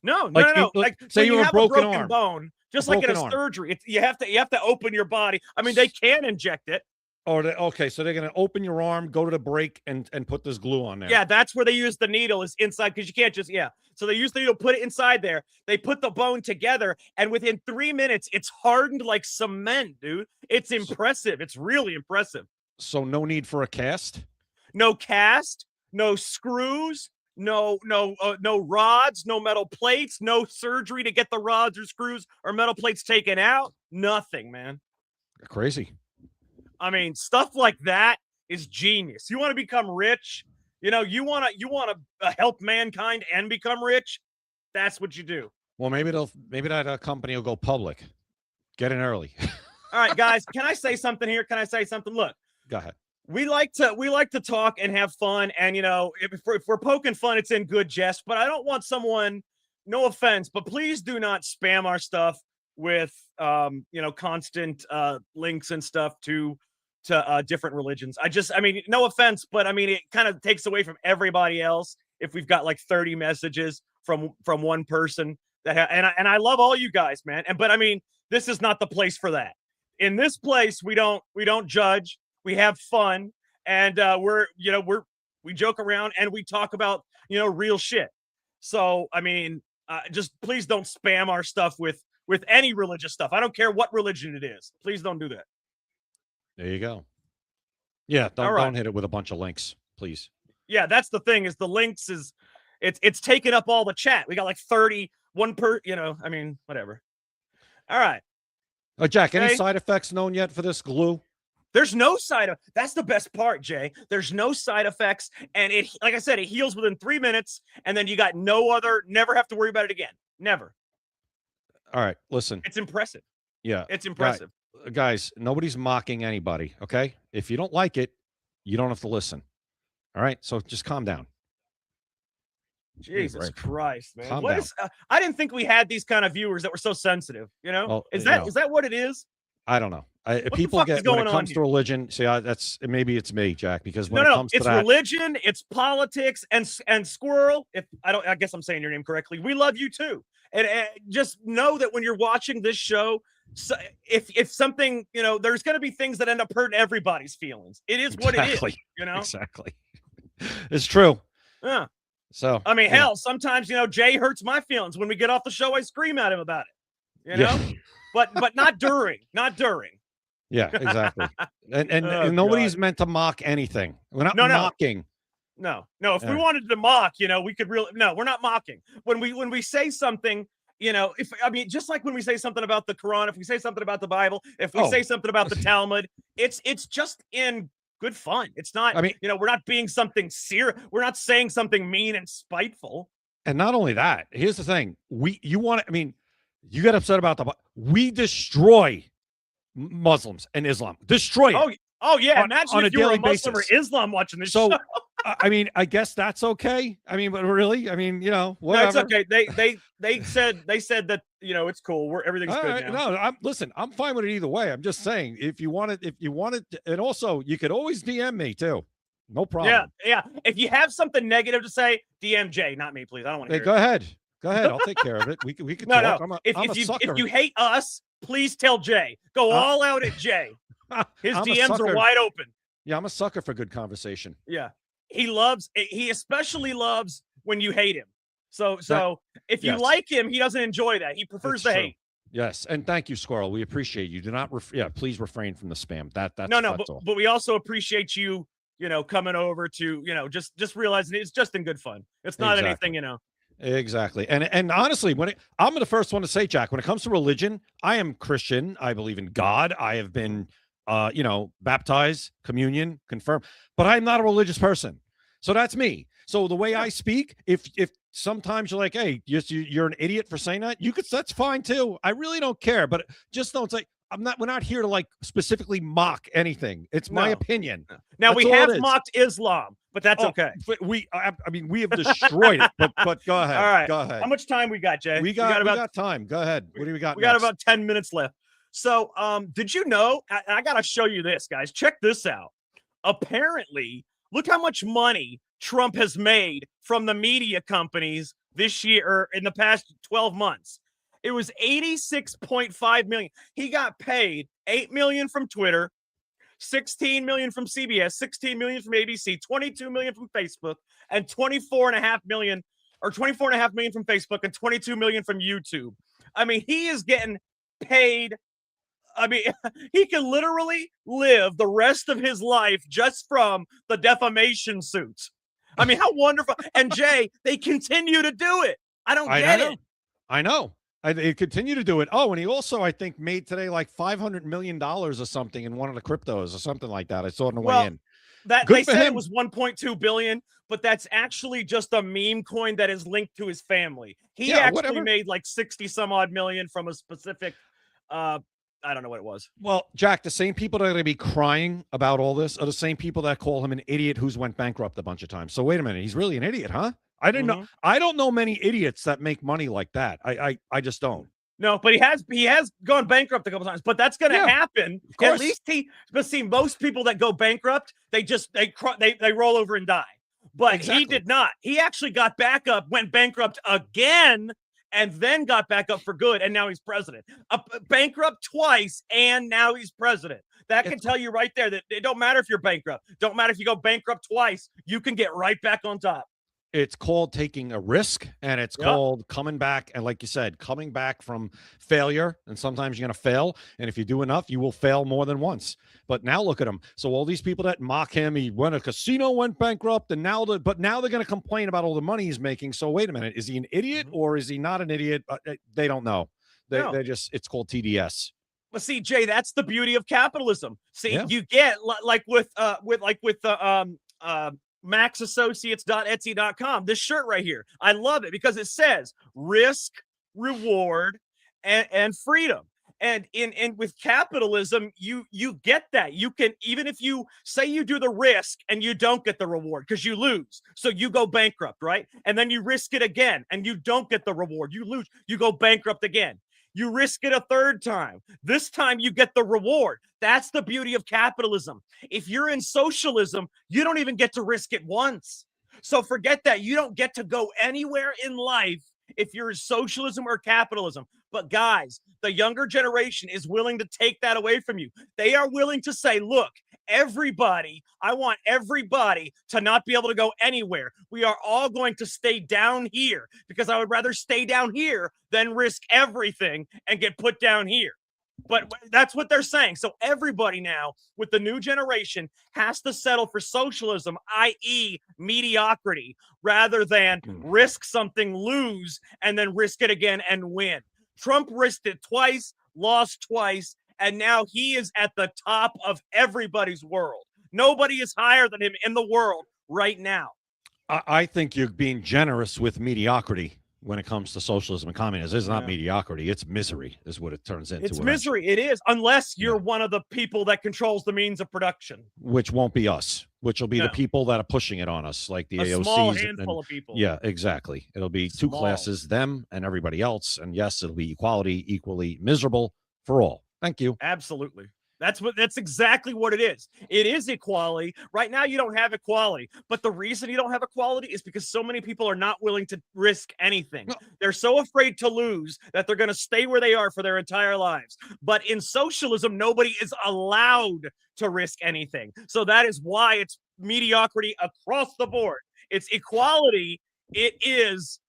No. Like, Like say you have a broken arm. bone, Just like in a surgery, you have to open your body. I mean, they can inject it. Okay, so they're gonna open your arm, go to the break, and put this glue on there. Yeah, that's where they use the needle is inside because you can't just So they use the needle, put it inside there. They put the bone together, and within 3 minutes, it's hardened like cement, dude. It's impressive. It's really impressive. So no need for a cast. No cast, no screws, no rods, no metal plates, no surgery to get the rods or screws or metal plates taken out. Nothing, man. Crazy. I mean, stuff like that is genius. You want to become rich, you want to help mankind and become rich. That's what you do. Well, maybe that company will go public. Get in early. All right, guys. Can I say something here? Look, go ahead. We like to talk and have fun, and if we're poking fun, it's in good jest. But I don't want someone, no offense, but please do not spam our stuff with constant links and stuff to different religions. I mean, no offense, but I mean, it kind of takes away from everybody else if we've got like 30 messages from one person and I love all you guys, man. But I mean, this is not the place for that. In this place, we don't judge. We have fun, and we joke around and we talk about real shit. So I mean, just please don't spam our stuff with any religious stuff. I don't care what religion it is. Please don't do that. There you go. Yeah, don't hit it with a bunch of links, please. Yeah, that's the thing is the links it's taking up all the chat. We got like 31 I mean, whatever. All right. Jack, any side effects known yet for this glue? There's no that's the best part, Jay. There's no side effects, and it, like I said, it heals within 3 minutes, and then you got never have to worry about it again. Never. All right, listen. It's impressive. Yeah. It's impressive. Guys, nobody's mocking anybody, okay? If you don't like it, you don't have to listen. All right? So just calm down. Jesus Christ, man. Calm down. I didn't think we had these kind of viewers that were so sensitive, Is that what it is? I don't know. People get when it comes to religion. See, maybe it's me, Jack, because when it comes to religion, it's politics, and Squirrel. I guess I'm saying your name correctly. We love you too, and just know that when you're watching this show, so if something, there's going to be things that end up hurting everybody's feelings. It is what it is, Exactly. It's true. Yeah. So I mean, hell, sometimes Jay hurts my feelings. When we get off the show, I scream at him about it. But not during. Yeah, exactly. And nobody's meant to mock anything. We're not mocking. No. If we wanted to mock, we could really. No, we're not mocking. When we say something, just like when we say something about the Quran, if we say something about the Bible, if we say something about the Talmud, it's just in good fun. It's not. I mean, we're not being something serious. We're not saying something mean and spiteful. And not only that, here's the thing: you get upset about we destroy Muslims and Islam. Destroy it. Oh yeah. Imagine if you were a Muslim or Islam watching this show. I mean, I guess that's okay. I mean, but really, whatever. No, it's okay. They said that it's cool. Everything's good now. No, I'm fine with it either way. I'm just saying if you want it, and also you could always DM me too. No problem. Yeah. If you have something negative to say, DM Jay, not me, please. I don't want to. Hey, go ahead. I'll take care of it. We can talk. No. If you hate us, please tell Jay. Go all out at Jay. His DMs are wide open. Yeah, I'm a sucker for good conversation. Yeah. He especially loves when you hate him. So if you like him, he doesn't enjoy that. He prefers the hate. Yes. And thank you, Squirrel. We appreciate you. Do not please refrain from the spam. That's but we also appreciate you, coming over to, just realizing it's just in good fun. It's not anything, Exactly. And honestly, I'm the first one to say, Jack, when it comes to religion, I am Christian. I believe in God. I have been baptized, communion, confirmed, but I'm not a religious person. So that's me. So the way I speak, if sometimes you're like, hey, you're an idiot for saying that, that's fine too. I really don't care, but just don't say, we're not here to like specifically mock anything. It's my opinion. Now we have mocked Islam, but that's okay. But we have destroyed it, but go ahead. All right. Go ahead. How much time we got, Jay? We got time. Go ahead. What do we got? We got about 10 minutes left. So, did you know, I got to show you this, guys. Check this out. Apparently, look how much money Trump has made from the media companies this year, or in the past 12 months. It was 86.5 million. He got paid 8 million from Twitter, 16 million from CBS, 16 million from ABC, 22 million from Facebook, and 24.5 million from Facebook and 22 million from YouTube. I mean, he is getting paid. I mean, he can literally live the rest of his life just from the defamation suits. I mean, how wonderful. And Jay, they continue to do it. I don't get it. I know. They continue to do it. Oh, and he also, I think, made today like $500 million or something in one of the cryptos or something like that. I saw it on the way in. They said it was 1.2 billion, but that's actually just a meme coin that is linked to his family. He actually made like 60 some odd million from a specific, I don't know what it was. Well, Jack, the same people that are going to be crying about all this are the same people that call him an idiot who's went bankrupt a bunch of times. So wait a minute, he's really an idiot, huh? I didn't know. I don't know many idiots that make money like that. I just don't. No, but he has gone bankrupt a couple times. But that's going to happen. At least but see, most people that go bankrupt, they roll over and die. But he did not. He actually got back up, went bankrupt again, and then got back up for good. And now he's president. Bankrupt twice, and now he's president. That can tell you right there that it don't matter if you're bankrupt. Don't matter if you go bankrupt twice. You can get right back on top. It's called taking a risk, and it's called coming back. And like you said, coming back from failure. And sometimes you're going to fail. And if you do enough, you will fail more than once. But now look at him. So all these people that mock him, he went a casino, went bankrupt, and now they're going to complain about all the money he's making. So wait a minute, is he an idiot or is he not an idiot? They don't know. They just, it's called TDS. Well, see, Jay, that's the beauty of capitalism. See, you get like with maxassociates.etsy.com, this shirt right here. I love it because it says risk, reward, and freedom. And in with capitalism, you get that. You can, even if you say you do the risk and you don't get the reward because you lose. So you go bankrupt, right? And then you risk it again and you don't get the reward. You lose, you go bankrupt again. You risk it a third time. This time you get the reward. That's the beauty of capitalism. If you're in socialism, you don't even get to risk it once. So forget that. You don't get to go anywhere in life if you're in socialism or capitalism. But guys, the younger generation is willing to take that away from you. They are willing to say, look, I want everybody to not be able to go anywhere. We are all going to stay down here because I would rather stay down here than risk everything and get put down here. But that's what they're saying. So everybody now with the new generation has to settle for socialism, i.e. mediocrity, rather than risk something, lose, and then risk it again and win. Trump risked it twice, lost twice, and now he is at the top of everybody's world. Nobody is higher than him in the world right now. I think you're being generous with mediocrity when it comes to socialism and communism. It's not mediocrity. It's misery is what it turns into. It's misery. It is, unless you're one of the people that controls the means of production. Which won't be us, which will be the people that are pushing it on us, like the AOCs. A small handful of people. Yeah, exactly. It'll be two classes, them and everybody else. And yes, it'll be equality, equally miserable for all. Thank you. Absolutely. That's exactly what it is. It is equality. Right now, you don't have equality. But the reason you don't have equality is because so many people are not willing to risk anything. No. They're so afraid to lose that they're going to stay where they are for their entire lives. But in socialism, nobody is allowed to risk anything. So that is why it's mediocrity across the board. It's equality. It's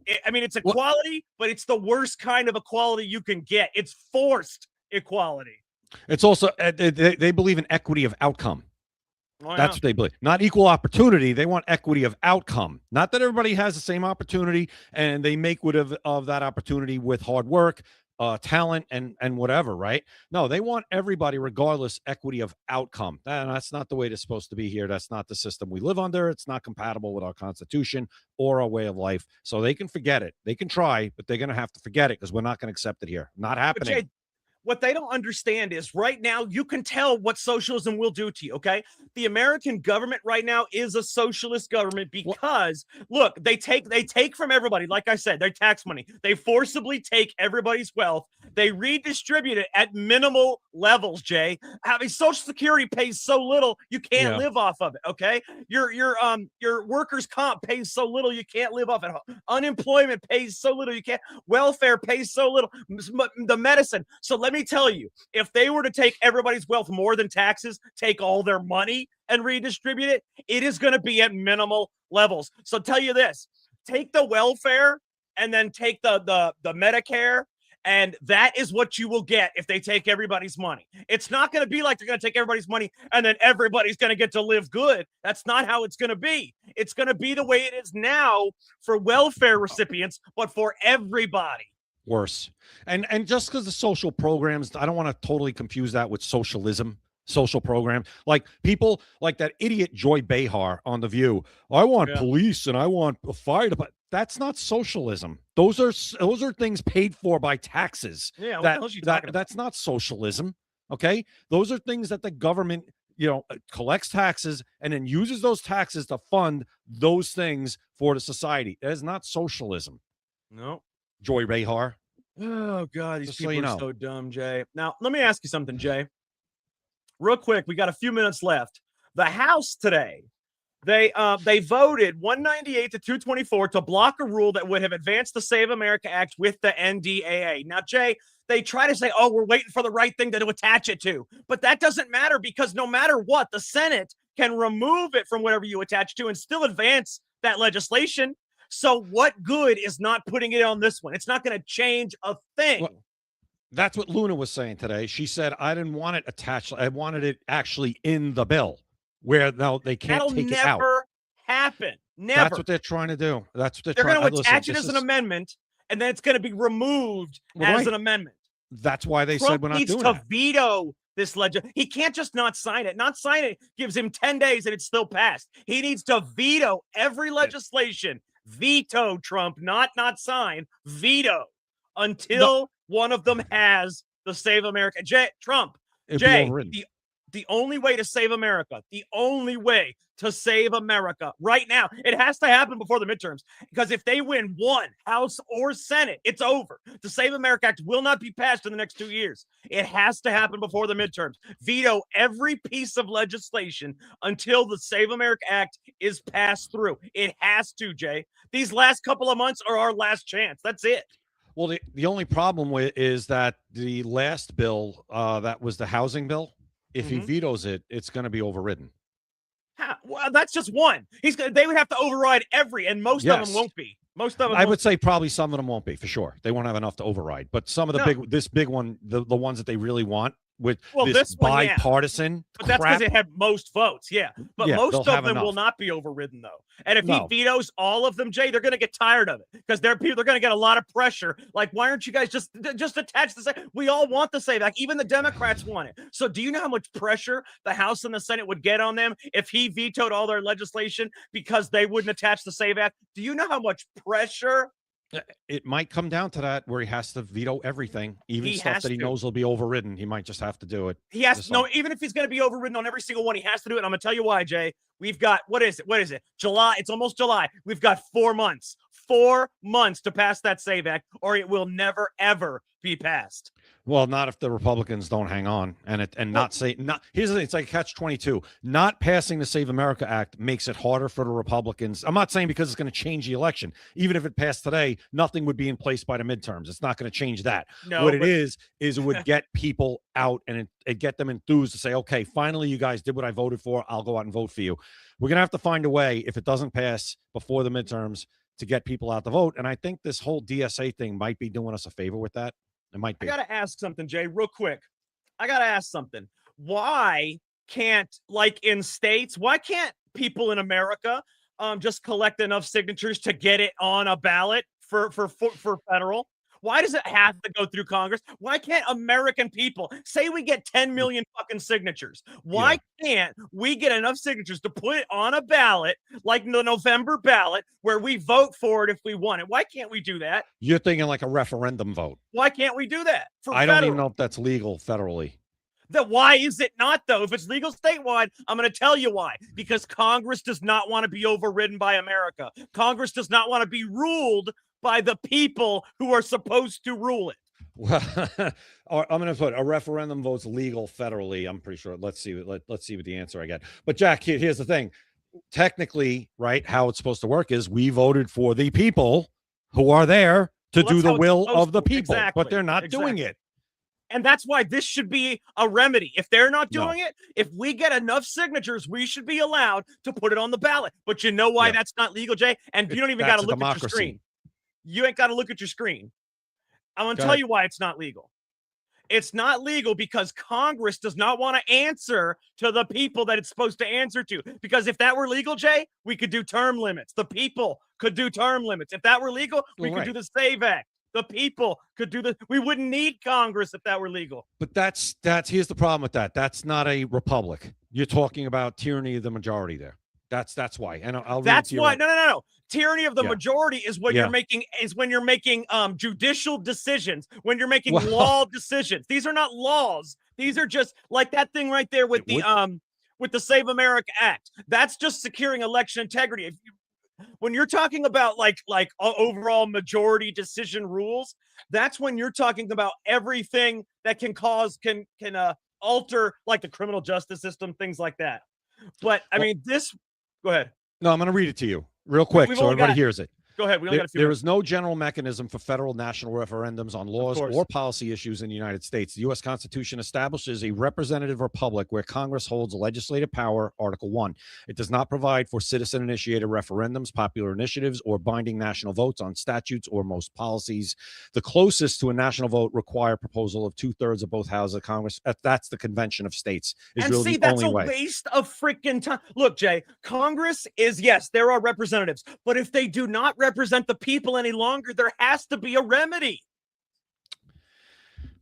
equality, but it's the worst kind of equality you can get. It's forced equality. It's also they believe in equity of outcome. That's what they believe. Not equal opportunity. They want equity of outcome. Not that everybody has the same opportunity and they make wood of that opportunity with hard work, talent, and whatever, right? No, they want everybody, regardless, equity of outcome. And that's not the way it's supposed to be here. That's not the system we live under. It's not compatible with our Constitution or our way of life. So they can forget it. They can try, but they're going to have to forget it because we're not going to accept it here. Not happening. what they don't understand is right now you can tell what socialism will do to you. Okay, the American government right now is a socialist government because look, they take from everybody. Like I said, their tax money. They forcibly take everybody's wealth. They redistribute it at minimal levels. Jay, having Social Security pays so little you can't live off of it. Okay, your workers' comp pays so little you can't live off it. Unemployment pays so little you can't. Welfare pays so little. The medicine. So let me tell you, if they were to take everybody's wealth more than taxes, take all their money and redistribute it, it is going to be at minimal levels. So tell you this, take the welfare and then take the Medicare, and that is what you will get if they take everybody's money. It's not going to be like they're going to take everybody's money and then everybody's going to get to live good. That's not how it's going to be. It's going to be the way it is now for welfare recipients, but for everybody. Worse. And just because the social programs, I don't want to totally confuse that with socialism. Social program, like people like that idiot Joy Behar on The View. I want police and I want a fire department. That's not socialism. Those are things paid for by taxes. Yeah, that's not socialism. Okay, those are things that the government collects taxes and then uses those taxes to fund those things for the society. That is not socialism. No. Joy Behar. Oh God, these people are so dumb, Jay. Now let me ask you something, Jay. Real quick, we got a few minutes left. The House today, they voted 198 to 224 to block a rule that would have advanced the Save America Act with the NDAA. Now, Jay, they try to say, oh, we're waiting for the right thing to attach it to. But that doesn't matter because no matter what, the Senate can remove it from whatever you attach to and still advance that legislation. So what good is not putting it on this one? It's not going to change a thing. Well, that's what Luna was saying today. She said, I didn't want it attached. I wanted it actually in the bill where now they can't take it out. That'll never happen. Never. That's what they're trying to do. That's what they're going to attach it as an amendment, and then it's going to be removed as an amendment. That's why they Trump said we're not doing needs to veto this legislation. He can't just not sign it. Not sign it gives him 10 days and it's still passed. He needs to veto every legislation. Veto, Trump, not sign. Veto until one of them has the Save America. Trump, the only way to save America, the only way to save America right now, it has to happen before the midterms, because if they win one, House or Senate, it's over. The Save America Act will not be passed in the next 2 years. It has to happen before the midterms. Veto every piece of legislation until the Save America Act is passed through. It has to, Jay. These last couple of months are our last chance. That's it. Well, the only problem is that the last bill, that was the housing bill, if he vetoes it, it's going to be overridden. Well, that's just one. They would have to override and most of them won't be. Most of them. I would say probably some of them won't be, for sure. They won't have enough to override. But some of the this big one, the ones that they really want with this bipartisan. But that's because it had most votes. Yeah. But most of them will not be overridden, though. And if he vetoes all of them, Jay, they're going to get tired of it because they're going to get a lot of pressure. Like, why aren't you guys just attach the same? We all want the same. Like, even the Democrats want it. So do you know how much pressure the House and the Senate would get on them if he vetoed all their legislation because they wouldn't attach the SAVE Act? Do you know how much pressure? It might come down to that where he has to veto everything, even stuff that he knows will be overridden. He might just have to do it. He has to. No, even if he's going to be overridden on every single one, he has to do it. I'm going to tell you why, Jay. We've got, what is it? July. It's almost July. We've got 4 months. 4 months to pass that SAVE Act, or it will never, ever be passed. Well, not if the Republicans don't hang on here's the thing, it's like catch-22. Not passing the Save America Act makes it harder for the Republicans. I'm not saying because it's going to change the election. Even if it passed today, nothing would be in place by the midterms. It's not going to change that. It is it would get people out and it get them enthused to say, okay, finally you guys did what I voted for. I'll go out and vote for you. We're going to have to find a way, if it doesn't pass before the midterms, to get people out to vote. And I think this whole DSA thing might be doing us a favor with that. It might be. I got to ask something, Jay, real quick. I got to ask something. Why can't, like in states, why can't people in America just collect enough signatures to get it on a ballot for federal? Why does it have to go through Congress? Why can't American people say we get 10 million fucking signatures? Why can't we get enough signatures to put it on a ballot like the November ballot where we vote for it if we want it? Why can't we do that? You're thinking like a referendum vote. Why can't we do that? I don't even know if that's legal federally. Why is it not, though? If it's legal statewide, I'm going to tell you why. Because Congress does not want to be overridden by America. Congress does not want to be ruled by the people who are supposed to rule it. Well, I'm going to put a referendum vote's legal federally. I'm pretty sure. Let's see. Let's see what the answer I get. But Jack, here's the thing. Technically, right, how it's supposed to work is we voted for the people who are there to do the will of the people, but they're not doing it. And that's why this should be a remedy. If they're not doing it, if we get enough signatures, we should be allowed to put it on the ballot. But you know why that's not legal, Jay? And you don't even got to look at your screen. You ain't got to look at your screen. I'm going to tell you why it's not legal. It's not legal because Congress does not want to answer to the people that it's supposed to answer to. Because if that were legal, Jay, we could do term limits. The people could do term limits. If that were legal, we could do the SAVE Act. The people could do this. We wouldn't need Congress if that were legal. But that's here's the problem with that. That's not a republic. You're talking about tyranny of the majority there. That's why. And I'll that's why. No. Tyranny of the majority is what you're making. Is when you're making judicial decisions. When you're making law decisions. These are not laws. These are just like that thing right there with the Save America Act. That's just securing election integrity. When you're talking about like overall majority decision rules, that's when you're talking about everything that can alter like the criminal justice system, things like that. But I mean, go ahead. No, I'm going to read it to you real quick so everybody hears it. Go ahead. We only got a few there is no general mechanism for federal national referendums on laws or policy issues in the United States. The U.S. Constitution establishes a representative republic where Congress holds legislative power, Article 1. It does not provide for citizen-initiated referendums, popular initiatives, or binding national votes on statutes or most policies. The closest to a national vote require proposal of 2/3 of both houses of Congress. That's the Convention of States. And really see, that's a waste of freaking time. Look, Jay, Congress is, yes, there are representatives, but if they do not represent the people any longer, there has to be a remedy.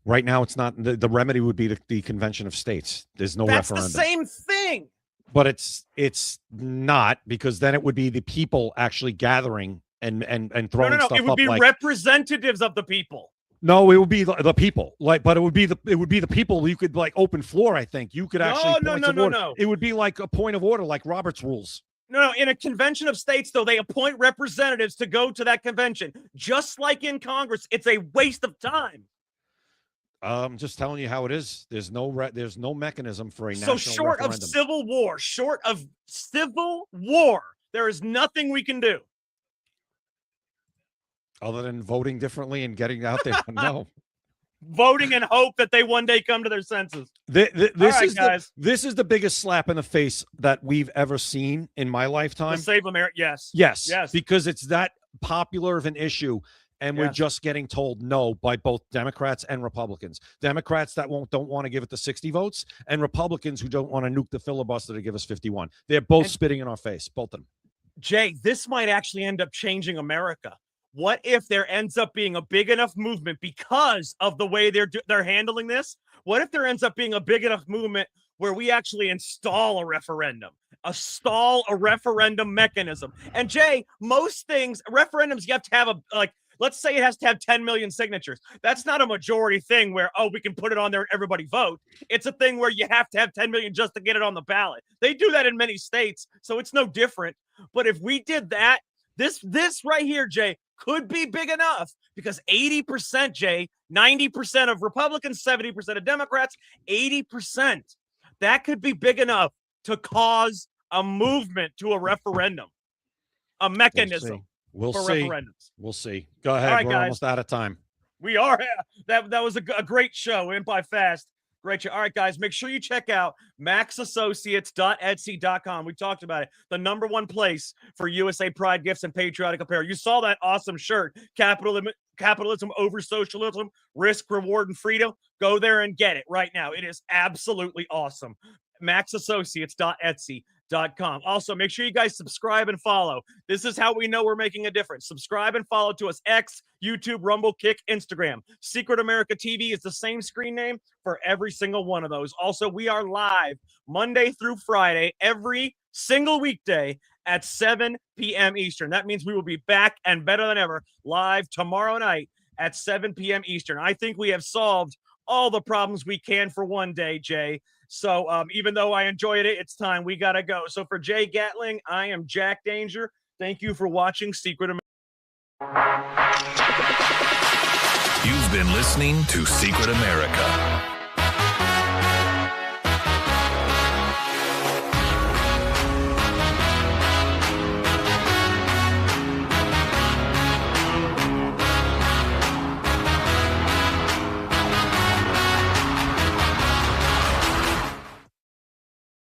Right now, it's not. The remedy would be the Convention of States. There's no referendum. That's the same thing. But it's not, because then it would be the people actually gathering and throwing stuff up. No. It would be representatives of the people. No, it would be the people. But it would be the people. You could open floor. I think you could actually. No. It would be like a point of order, like Robert's rules. No. In a convention of states, though, they appoint representatives to go to that convention. Just like in Congress, it's a waste of time. I'm just telling you how it is. There's no mechanism for a national referendum. Short of civil war, there is nothing we can do. Other than voting differently and getting out there. No. Voting and hope that they one day come to their senses. This is the biggest slap in the face that we've ever seen in my lifetime. The Save America, yes, because it's that popular of an issue, and we're just getting told no by both Democrats and Republicans. Democrats that don't want to give it the 60 votes, and Republicans who don't want to nuke the filibuster to give us 51. They're both spitting in our face, both of them. Jay, this might actually end up changing America. What if there ends up being a big enough movement because of the way they're handling this? What if there ends up being a big enough movement where we actually install a referendum mechanism? And Jay, most things, referendums, you have to have let's say it has to have 10 million signatures. That's not a majority thing where, we can put it on there and everybody vote. It's a thing where you have to have 10 million just to get it on the ballot. They do that in many states, so it's no different. But if we did that, this right here, Jay, could be big enough, because 80%, Jay, 90% of Republicans, 70% of Democrats, 80%. That could be big enough to cause a movement to a referendum, a mechanism for referendums. We'll see. Go ahead. Right, we're guys. almost out of time. We are. That was a great show. Went by fast. Great show. All right, guys, make sure you check out maxassociates.etsy.com. We talked about it. The #1 place for USA Pride gifts and patriotic apparel. You saw that awesome shirt, capitalism over socialism, risk, reward, and freedom. Go there and get it right now. It is absolutely awesome. maxassociates.etsy. Also, make sure you guys subscribe and follow. This is how we know we're making a difference. Subscribe and follow to us: X, YouTube, Rumble, Kick, Instagram. Secret America TV is the same screen name for every single one of those. Also, we are live Monday through Friday, every single weekday at 7 p.m. Eastern. That means we will be back and better than ever live tomorrow night at 7 p.m. Eastern. I think we have solved all the problems we can for one day, Jay. So even though I enjoyed it, it's time. We got to go. So for Jay Gatling, I am Jack Danger. Thank you for watching Secret America. You've been listening to Secret America.